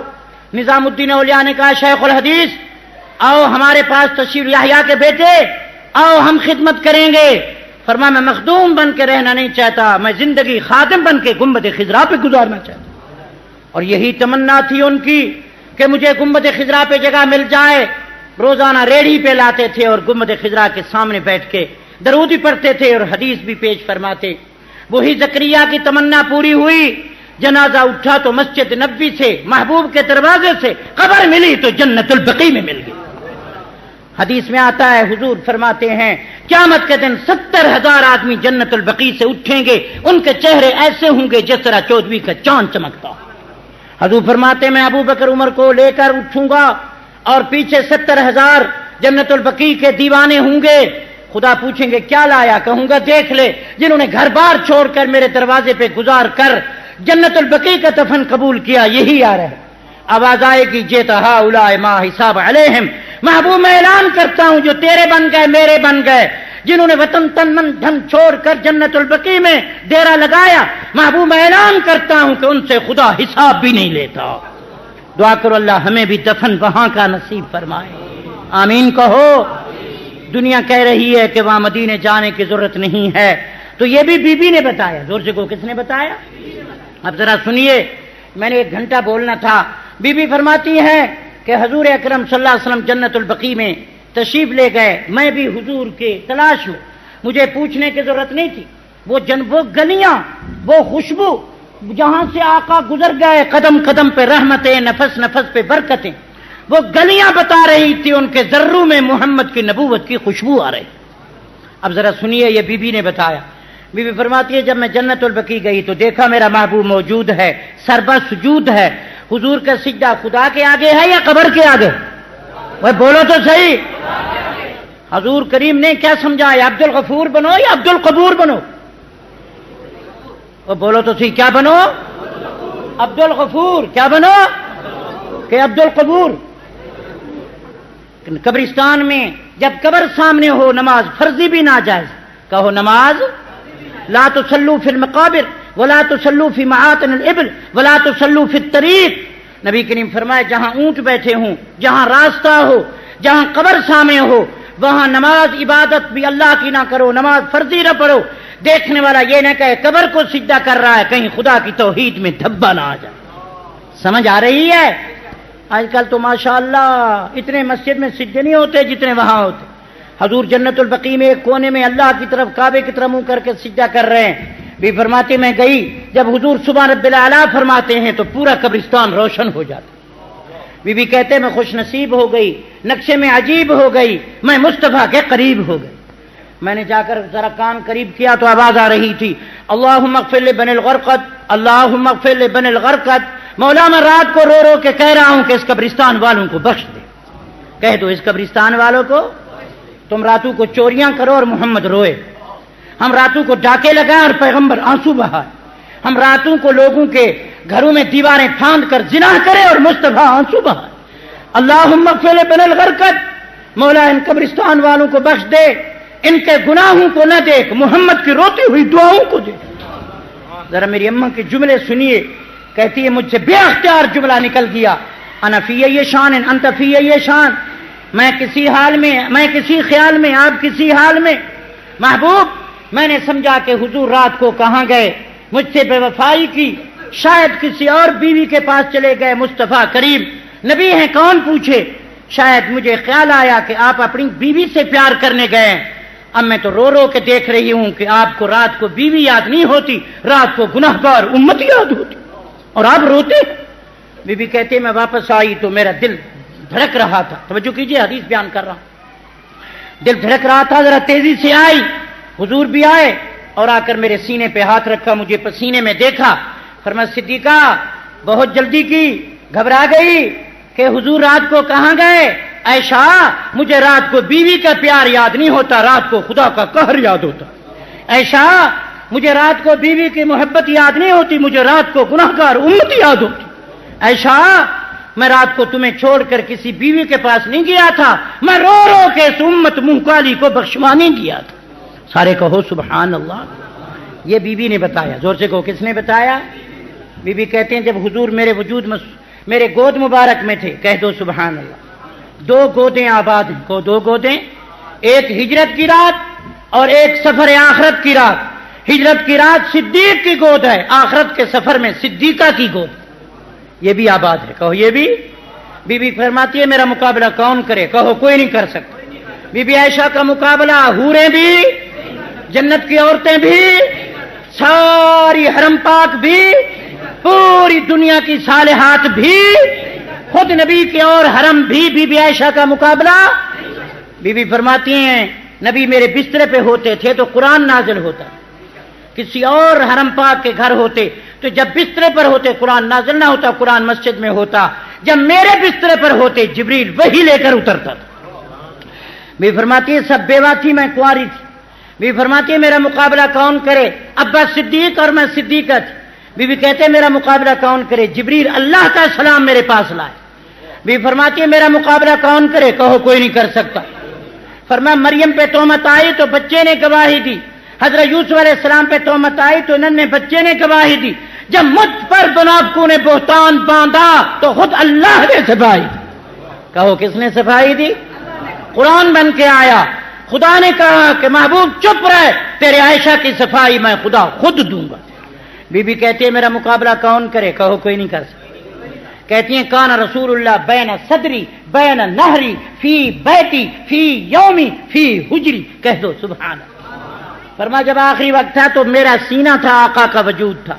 نظام الدین اولیاء نے کہا شیخ الحدیث آؤ ہمارے پاس تشریف، یحییٰ کے بیٹے آؤ ہم خدمت کریں گے۔ فرمایا میں مخدوم بن کے رہنا نہیں چاہتا، میں زندگی خادم بن کے گنبد خضرا پہ گزارنا چاہتا ہوں۔ اور یہی تمنا تھی ان کی کہ مجھے گنبد خضرا پہ جگہ مل جائے۔ روزانہ ریڑھی پہ لاتے تھے اور گنبد خضرا کے سامنے بیٹھ کے درود بھی پڑھتے تھے اور حدیث بھی پیش فرماتے۔ وہی زکریا کی تمنا پوری ہوئی، جنازہ اٹھا تو مسجد نبوی سے، محبوب کے دروازے سے قبر ملی تو جنت البقیع میں مل گئی۔ حدیث میں آتا ہے حضور فرماتے ہیں قیامت کے دن 70,000 آدمی جنت البقیع سے اٹھیں گے، ان کے چہرے ایسے ہوں گے جس طرح چودھویں کا چاند چمکتا۔ حضور فرماتے میں ابو بکر عمر کو لے کر اٹھوں گا اور پیچھے 70,000 جنت البقیع کے دیوانے ہوں گے۔ خدا پوچھیں گے کیا لایا؟ کہوں گا دیکھ لے جنہوں نے گھر بار چھوڑ کر میرے دروازے پہ گزار کر جنت البقیع کا دفن قبول کیا، یہی آ رہا ہے۔ آواز آئے گی جیتا ہؤلاء ما حساب علیہم، محبوب میں اعلان کرتا ہوں جو تیرے بن گئے میرے بن گئے، جنہوں نے وطن تن من دھن چھوڑ کر جنت البقیع میں ڈیرا لگایا، محبوب میں اعلان کرتا ہوں کہ ان سے خدا حساب بھی نہیں لیتا۔ دعا کرو اللہ ہمیں بھی دفن وہاں کا نصیب فرمائے، آمین کہو۔ دنیا کہہ رہی ہے کہ وہاں مدینے جانے کی ضرورت نہیں ہے، تو یہ بھی بی بی نے بتایا، زور سے کو کس نے بتایا؟ اب ذرا سنیے، میں نے 1 گھنٹہ بولنا تھا۔ بی بی فرماتی ہیں کہ حضور اکرم صلی اللہ علیہ وسلم جنت البقیع میں تشریف لے گئے، میں بھی حضور کے تلاش میں، مجھے پوچھنے کی ضرورت نہیں تھی۔ وہ گلیاں، وہ خوشبو جہاں سے آقا گزر گئے، قدم قدم پہ رحمتیں، نفس نفس پہ برکتیں، وہ گلیاں بتا رہی تھی ان کے ذروں میں محمد کی نبوت کی خوشبو آ رہی۔ اب ذرا سنیے، یہ بی بی نے بتایا۔ بی بی فرماتی ہے جب میں جنت البقیع گئی تو دیکھا میرا محبوب موجود ہے، سربا سجود ہے۔ حضور کا سجدہ خدا کے آگے ہے یا قبر کے آگے؟ وہ بولو تو صحیح۔ حضور کریم نے کیا سمجھایا؟ عبد الغفور بنو یا عبد القبور بنو؟ وہ بولو تو صحیح، کیا بنو؟ عبد الغفور۔ کیا بنو کہ عبد القبور؟ قبرستان میں جب قبر سامنے ہو نماز فرضی بھی ناجائز، کہو نماز لا تصلوا فی المقابر ولا تصلوا فی معاطن الابل ولا تصلوا فی الطریق۔ نبی کریم فرمائے جہاں اونٹ بیٹھے ہوں، جہاں راستہ ہو، جہاں قبر سامنے ہو، وہاں نماز عبادت بھی اللہ کی نہ کرو، نماز فرضی نہ پڑھو۔ دیکھنے والا یہ نہ کہے قبر کو سجدہ کر رہا ہے، کہیں خدا کی توحید میں دھبا نہ آ جائے۔ سمجھ آ رہی ہے؟ آج کل تو ماشاءاللہ اتنے مسجد میں سجدے نہیں ہوتے جتنے وہاں ہوتے۔ حضور جنت البقیع میں ایک کونے میں اللہ کی طرف کعبے کی طرف منہ کر کے سجدہ کر رہے ہیں۔ بھی فرماتے میں گئی، جب حضور سبحان رب الاعلیٰ فرماتے ہیں تو پورا قبرستان روشن ہو جاتا۔ بی بی کہتے میں خوش نصیب ہو گئی، نقشے میں عجیب ہو گئی، میں مصطفیٰ کے قریب ہو گئی۔ میں نے جا کر ذرا کان قریب کیا تو آواز آ رہی تھی اللہم اغفر لبنی الغرقد، اللہم اغفر لبنی الغرقد۔ مولا میں رات کو رو رو کے کہہ رہا ہوں کہ اس قبرستان والوں کو بخش دے۔ کہہ دو اس قبرستان والوں کو، تم راتوں کو چوریاں کرو اور محمد روئے، ہم راتوں کو ڈاکے لگائیں اور پیغمبر آنسو بہائے، ہم راتوں کو لوگوں کے گھروں میں دیواریں پھاند کر زنا کرے اور مصطفیٰ آنسو بہائے. اللہم اغفر لبن الغرقد، مولا ان قبرستان والوں کو بخش دے، ان کے گناہوں کو نہ دیکھ، محمد کی روتی ہوئی دعاؤں کو دیکھ. ذرا میری اماں کے جملے سنیے، کہتی ہے مجھ سے بے اختیار جملہ نکل گیا، انا فی یہ شان انت فی یہ شان، میں کسی حال میں، میں کسی خیال میں، آپ کسی حال میں. محبوب میں نے سمجھا کہ حضور رات کو کہاں گئے، مجھ سے بے وفائی کی، شاید کسی اور بیوی کے پاس چلے گئے. مصطفیٰ کریم نبی ہیں کون پوچھے، شاید مجھے خیال آیا کہ آپ اپنی بیوی سے پیار کرنے گئے ہیں. اب میں تو رو رو کے دیکھ رہی ہوں کہ آپ کو رات کو بیوی یاد نہیں ہوتی، رات کو گناہگار امت یاد ہوتی اور آپ روتے. بی بی کہتے میں واپس آئی تو میرا دل دھڑک رہا تھا. توجہ کیجئے، حدیث بیان کر رہا ہوں. دل دھڑک رہا تھا، ذرا تیزی سے آئی، حضور بھی آئے اور آ کر میرے سینے پہ ہاتھ رکھا، مجھے پسینے میں دیکھا. فرمایا صدیقہ بہت جلدی کی، گھبرا گئی کہ حضور رات کو کہاں گئے. عائشہ مجھے رات کو بیوی کا پیار یاد نہیں ہوتا، رات کو خدا کا قہر یاد ہوتا. عائشہ مجھے رات کو بیوی کی محبت یاد نہیں ہوتی، مجھے رات کو گناہگار امت یاد ہوتی. عائشہ میں رات کو تمہیں چھوڑ کر کسی بیوی کے پاس نہیں گیا تھا، میں رو رو کے اس امت منہ کالی کو بخشوانے گیا تھا. سارے کہو سبحان اللہ. یہ بیوی نے بتایا، زور سے کہو کس نے بتایا. بی بی کہتے ہیں جب حضور میرے میرے گود مبارک میں تھے، کہہ دو سبحان اللہ. دو گودیں آباد ہیں، کو دو گودیں، ایک ہجرت کی رات اور ایک سفر آخرت کی رات. ہجرت کی رات صدیق کی گود ہے، آخرت کے سفر میں صدیقہ کی گود. یہ بھی آباد ہے، کہو یہ بھی. بی بی فرماتی ہے میرا مقابلہ کون کرے، کہو کوئی نہیں کر سکتا. بی بی عائشہ کا مقابلہ حوریں بھی، جنت کی عورتیں بھی، ساری حرم پاک بھی، پوری دنیا کی صالحات بھی، خود نبی کے اور حرم بھی بی بی عائشہ کا مقابلہ. بی بی فرماتی ہیں نبی میرے بسترے پہ ہوتے تھے تو قرآن نازل ہوتا، کسی اور حرم پاک کے گھر ہوتے تو جب بسترے پر ہوتے قرآن نازل نہ ہوتا، قرآن مسجد میں ہوتا. جب میرے بسترے پر ہوتے جبریل وہی لے کر اترتا تھا. بی فرماتی ہے سب بیوہ تھی، میں کنواری تھی. بی فرماتی ہے میرا مقابلہ کون کرے، ابا صدیق اور میں صدیقہ تھی. بی بی کہتے ہیں میرا مقابلہ کون کرے، جبریل اللہ کا سلام میرے پاس لائے. بی فرماتی ہے میرا مقابلہ کون کرے، کہو کوئی نہیں کر سکتا. فرمایا مریم پہ تہمت آئی تو بچے نے گواہی دی، حضرت یوسف علیہ السلام پہ تہمت آئی تو ننھے بچے نے گواہی دی. جب مجھ پر منافقوں نے بہتان باندھا تو خود اللہ نے صفائی دی. کہو کس نے صفائی دی، قرآن بن کے آیا. خدا نے کہا کہ محبوب چپ رہے، تیرے عائشہ کی صفائی میں خدا خود دوں گا. بی بی کہتی ہے میرا مقابلہ کون کرے، کہو کوئی نہیں کر سکتا. کہتی ہیں کان رسول اللہ بین صدری بین نہری فی بیتی فی یومی فی حجری، کہہ دو سبحان اللہ. فرما جب آخری وقت تھا تو میرا سینہ تھا، آقا کا وجود تھا،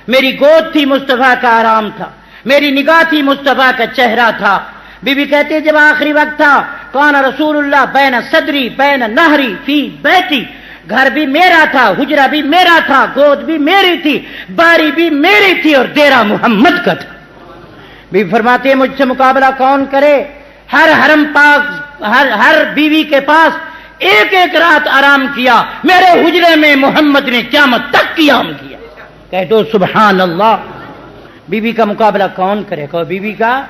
میری گود تھی، مصطفیٰ کا آرام تھا، میری نگاہ تھی، مصطفیٰ کا چہرہ تھا. بی بی کہتی ہے جب آخری وقت تھا کان رسول اللہ بین صدری بین نہری فی بیتی، گھر بھی میرا تھا، حجرہ بھی میرا تھا، گود بھی میری تھی، باری بھی میری تھی اور ڈیرا محمد کا تھا. بی فرماتے ہیں مجھ سے مقابلہ کون کرے. ہر حرم پاک ہر بیوی کے پاس ایک ایک رات آرام کیا، میرے حجرے میں محمد نے قیامت تک قیام کیا. کہہ دو سبحان اللہ. بیوی کا مقابلہ کون کرے، کہو بیوی کا.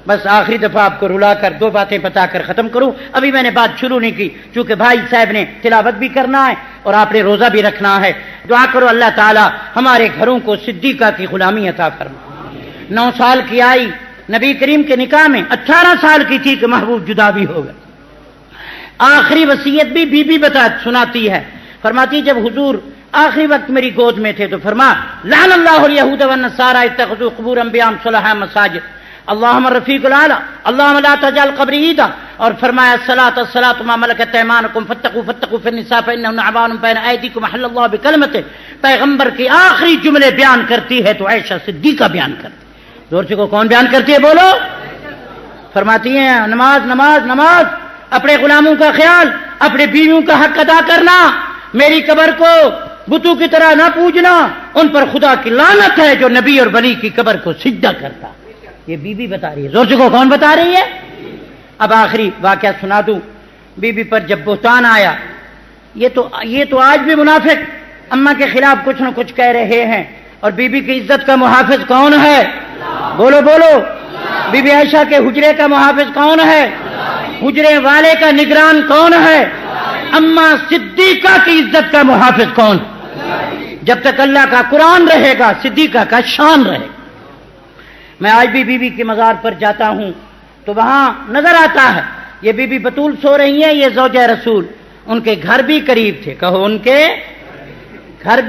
بس آخری دفعہ آپ کو رلا کر دو باتیں بتا کر ختم کروں. ابھی میں نے بات شروع نہیں کی چونکہ بھائی صاحب نے تلاوت بھی کرنا ہے اور آپ نے روزہ بھی رکھنا ہے. دعا کرو اللہ تعالی ہمارے گھروں کو صدیقہ کی غلامی عطا فرما. 9 سال کی آئی نبی کریم کے نکاح میں، 18 سال کی تھی کہ محبوب جدا بھی ہو گئے. آخری وصیت بھی بی بی سناتی ہے. فرماتی جب حضور آخری وقت میری گود میں تھے تو فرما لعن اللہ الیہود والنصارى اتخذوا قبور انبیاء صلحاء مساجد اللہم الرفیق الاعلی اللہم لا تجعل قبری عیدا. اور فرمایا الصلاۃ ما ملکت ایمانکم فاتقوا فی النساء فانہن عوان بین ایدیکم احل اللہ بکلمتہ. پیغمبر کی آخری جملے بیان کرتی ہے تو عائشہ صدیقہ بیان کرتی. زور سے کو کون بیان کرتی ہے بولو. فرماتی ہیں نماز نماز نماز، اپنے غلاموں کا خیال، اپنے بیویوں کا حق ادا کرنا، میری قبر کو بتوں کی طرح نہ پوجنا، ان پر خدا کی لعنت ہے جو نبی اور ولی کی قبر کو سجدہ کرتا. یہ بی بی بتا رہی ہے. زور سے کو کون بتا رہی ہے. اب آخری واقعہ سنا دوں. بی بی پر جب بہتان آیا، یہ تو آج بھی منافق اماں کے خلاف کچھ نہ کچھ کہہ رہے ہیں. اور بی بی کی عزت کا محافظ کون ہے؟ بولو بولو. بی بی عائشہ کے حجرے کا محافظ کون ہے؟ حجرے والے کا نگران کون ہے؟ اما صدیقہ کی عزت کا محافظ کون؟ جب تک اللہ کا قرآن رہے گا صدیقہ کا شان رہے گا. میں آج بھی بی بی کے مزار پر جاتا ہوں تو وہاں نظر آتا ہے یہ بی بی بطول سو رہی ہیں، یہ زوجہ رسول. ان کے گھر بھی قریب تھے، کہو ان کے گھر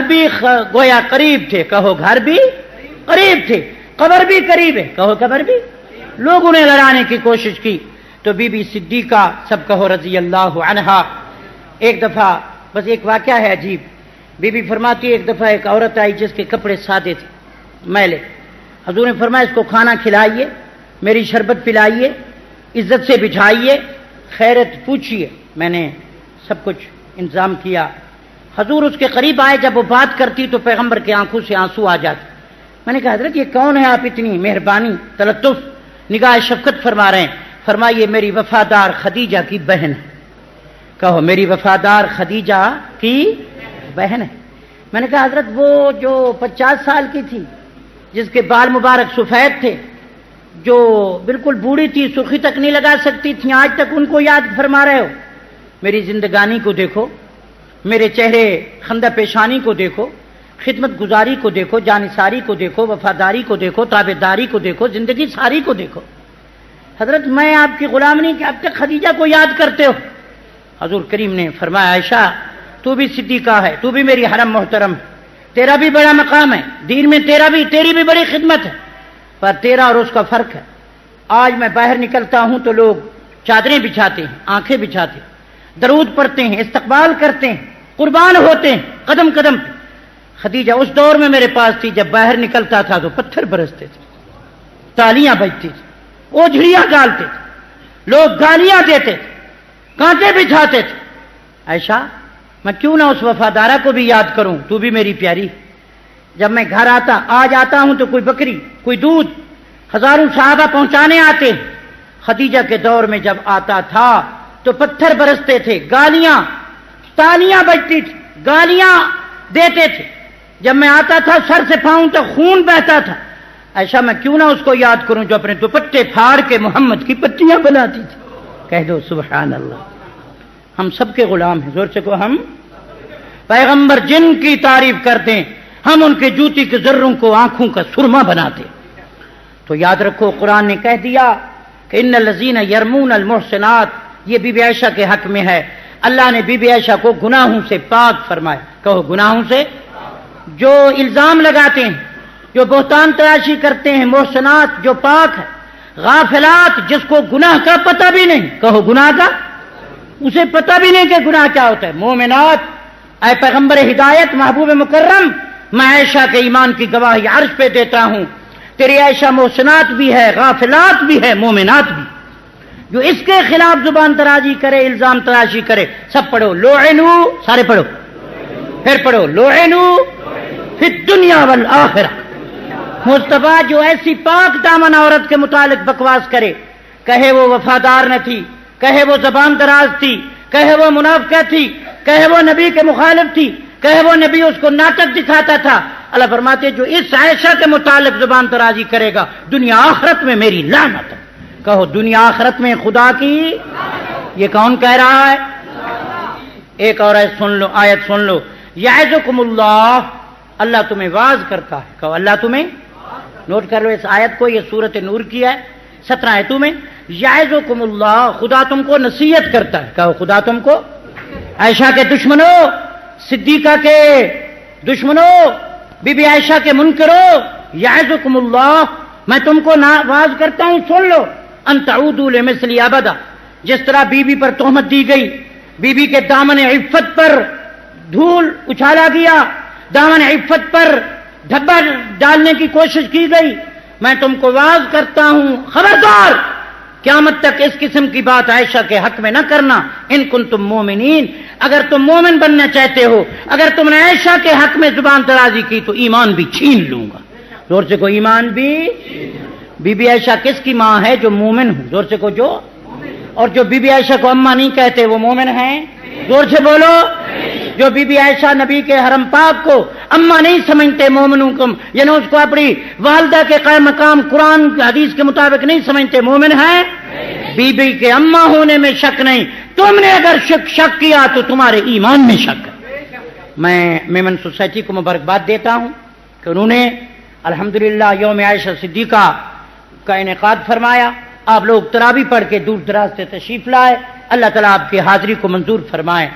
بھی گویا قریب تھے، کہو گھر بھی قریب تھے. قبر بھی قریب ہے، کہو قبر بھی. لوگ انہیں لڑانے کی کوشش کی تو بی بی صدیقہ سب کہو رضی اللہ عنہا. ایک دفعہ بس ایک واقعہ ہے عجیب. بی بی فرماتی ایک دفعہ ایک عورت آئی جس کے کپڑے سادے تھے، میلے. حضور نے فرمایا اس کو کھانا کھلائیے، میری شربت پلائیے، عزت سے بٹھائیے، خیرت پوچھیے. میں نے سب کچھ انتظام کیا. حضور اس کے قریب آئے، جب وہ بات کرتی تو پیغمبر کی آنکھوں سے آنسو آ جاتے. میں نے کہا حضرت یہ کون ہے، آپ اتنی مہربانی تلطف نگاہ شفقت فرما رہے ہیں؟ فرمائیے میری وفادار خدیجہ کی بہن ہے. کہو میری وفادار خدیجہ کی بہن ہے. میں نے کہا حضرت وہ جو 50 سال کی تھی، جس کے بال مبارک سفید تھے، جو بالکل بوڑھی تھی، سرخی تک نہیں لگا سکتی تھی، آج تک ان کو یاد فرما رہے ہو؟ میری زندگانی کو دیکھو، میرے چہرے خندہ پیشانی کو دیکھو، خدمت گزاری کو دیکھو، جانثاری کو دیکھو، وفاداری کو دیکھو، تابعداری کو دیکھو، زندگی ساری کو دیکھو. حضرت میں آپ کی غلام نہیں کہ اب تک خدیجہ کو یاد کرتے ہو. حضور کریم نے فرمایا عائشہ تو بھی صدیقہ ہے، تو بھی میری حرم محترم ہے، تیرا بھی بڑا مقام ہے دین میں، تیری بھی بڑی خدمت ہے، پر تیرا اور اس کا فرق ہے. آج میں باہر نکلتا ہوں تو لوگ چادریں بچھاتے ہیں، آنکھیں بچھاتے ہیں، درود پڑھتے ہیں، استقبال کرتے ہیں، قربان ہوتے ہیں قدم قدم پہ. خدیجہ اس دور میں میرے پاس تھی جب باہر نکلتا تھا تو پتھر برستے تھے، تالیاں بجتی تھیں، اوجھڑیاں ڈالتے تھے، لوگ گالیاں دیتے تھے، کانٹے بچھاتے تھے. عائشہ میں کیوں نہ اس وفادارہ کو بھی یاد کروں، تو بھی میری پیاری. جب میں گھر آج آتا ہوں تو کوئی بکری، کوئی دودھ، ہزاروں صحابہ پہنچانے آتے. خدیجہ کے دور میں جب آتا تھا تو پتھر برستے تھے، گالیاں، تالیاں بجتی تھی، گالیاں دیتے تھے. جب میں آتا تھا سر سے پاؤں تک خون بہتا تھا. ایسا میں کیوں نہ اس کو یاد کروں جو اپنے دوپٹے پھاڑ کے محمد کی پتیاں بناتی تھی. کہہ دو سبحان اللہ. ہم سب کے غلام ہیں، زور سے کو ہم پیغمبر جن کی تعریف کرتے ہیں ہم ان کے جوتی کے ذروں کو آنکھوں کا سرما بناتے. تو یاد رکھو قرآن نے کہہ دیا کہ ان الذین یرمون المحصنات، یہ بی بی عائشہ کے حق میں ہے. اللہ نے بی بی عائشہ کو گناہوں سے پاک فرمایا. کہو گناہوں سے. جو الزام لگاتے ہیں، جو بہتان تراشی کرتے ہیں، محسنات جو پاک ہے، غافلات جس کو گناہ کا پتہ بھی نہیں، کہو گناہ کا، اسے پتہ بھی نہیں کہ گناہ کیا ہوتا ہے. مومنات، اے پیغمبر ہدایت محبوب مکرم، میں عائشہ کے ایمان کی گواہی عرش پہ دیتا ہوں، تیری عائشہ محسنات بھی ہے، غافلات بھی ہے، مومنات بھی. جو اس کے خلاف زبان درازی کرے، الزام تراشی کرے، سب پڑھو لعنوا، سارے پڑھو، پھر پڑھو لعنوا فی الدنیا والآخرہ. مصطفیٰ جو ایسی پاک دامن عورت کے متعلق بکواس کرے، کہے وہ وفادار نہ تھی، کہے وہ زبان دراز تھی، کہے وہ منافقہ تھی، کہے وہ نبی کے مخالف تھی، کہے وہ نبی اس کو ناٹک دکھاتا تھا، اللہ فرماتے جو اس عائشہ کے متعلق زبان درازی کرے گا دنیا آخرت میں میری لعنت ہے. کہو دنیا آخرت میں خدا کی. یہ کون کہہ رہا ہے؟ ایک اور آیت سن لو. یعظکم اللہ، اللہ تمہیں واعظ کرتا ہے. کہو اللہ تمہیں. نوٹ کر لو اس آیت کو، یہ سورۃ نور کی ہے، 17 آیتوں میں. یعظکم اللہ، خدا تم کو نصیحت کرتا ہے. کہو خدا تم کو. عائشہ کے دشمنوں، صدیقہ کے دشمنوں، بی بی عائشہ کے منکروں، یعظکم اللہ، میں تم کو واعظ کرتا ہوں، سن لو. ان تعودوا لمثلی ابدا، جس طرح بی بی پر تہمت دی گئی، بی بی کے دامن عفت پر دھول اچھالا گیا، دامن عفت پر دھبا ڈالنے کی کوشش کی گئی، میں تم کو واعظ کرتا ہوں، خبردار قیامت تک اس قسم کی بات عائشہ کے حق میں نہ کرنا. ان کنتم مومنین، اگر تم مومن بننا چاہتے ہو، اگر تم نے عائشہ کے حق میں زبان درازی کی تو ایمان بھی چھین لوں گا. زور سے کو ایمان بھی. بی بی عائشہ کس کی ماں ہے؟ جو مومن ہو. زور سے کو جو. اور جو بی بی عائشہ کو اماں نہیں کہتے وہ مومن ہیں. زور سے بولو. جو بی بی عائشہ نبی کے حرم پاک کو اما نہیں سمجھتے مومنوں کو، یعنی اس کو اپنی والدہ کے قائم مقام قرآن حدیث کے مطابق نہیں سمجھتے، مومن ہیں؟ بی بی کے اما ہونے میں شک نہیں. تم نے اگر شک کیا تو تمہارے ایمان میں شک. میں میمن سوسائٹی کو مبارکباد دیتا ہوں کہ انہوں نے الحمدللہ یوم عائشہ صدیقہ کا انعقاد فرمایا. آپ لوگ تراویح پڑھ کے دور دراز سے تشریف لائے. اللہ تعالیٰ آپ کی حاضری کو منظور فرمائے.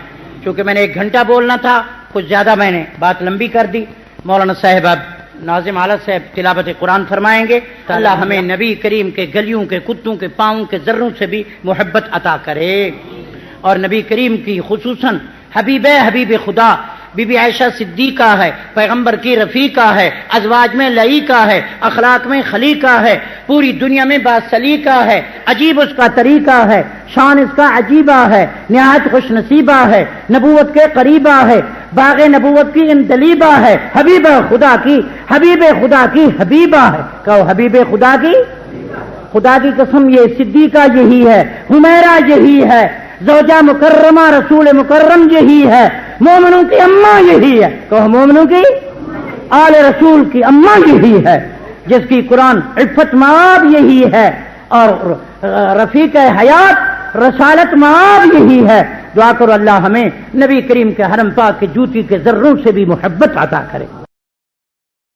چونکہ میں نے 1 گھنٹہ بولنا تھا، کچھ زیادہ میں نے بات لمبی کر دی. مولانا صاحب اب ناظم حالت صاحب تلاوت قرآن فرمائیں گے. اللہ ہمیں نبی کریم کے گلیوں کے کتوں کے پاؤں کے ذروں سے بھی محبت عطا کرے، اور نبی کریم کی خصوصاً حبیب خدا بی بی عائشہ صدیقہ ہے، پیغمبر کی رفیقہ ہے، ازواج میں لئیقہ ہے، اخلاق میں خلیقہ ہے، پوری دنیا میں باسلیقہ ہے، عجیب اس کا طریقہ ہے، شان اس کا عجیبہ ہے، نہایت خوش نصیبہ ہے، نبوت کے قریبہ ہے، باغ نبوت کی اندلیبہ ہے، حبیب خدا کی حبیبہ ہے. کہو حبیب خدا کی قسم، یہ صدیقہ یہی ہے، حمیرہ یہی ہے، زوجہ مکرمہ رسول مکرم یہی ہے، مومنوں کی اماں یہی ہے. کہو مومنوں کی آل رسول کی اماں یہی ہے، جس کی قرآن عفت مآب یہی ہے، اور رفیق حیات رسالت مآب یہی ہے. دعا کرو اللہ ہمیں نبی کریم کے حرم پاک کے جوتی کے ذروں سے بھی محبت عطا کرے.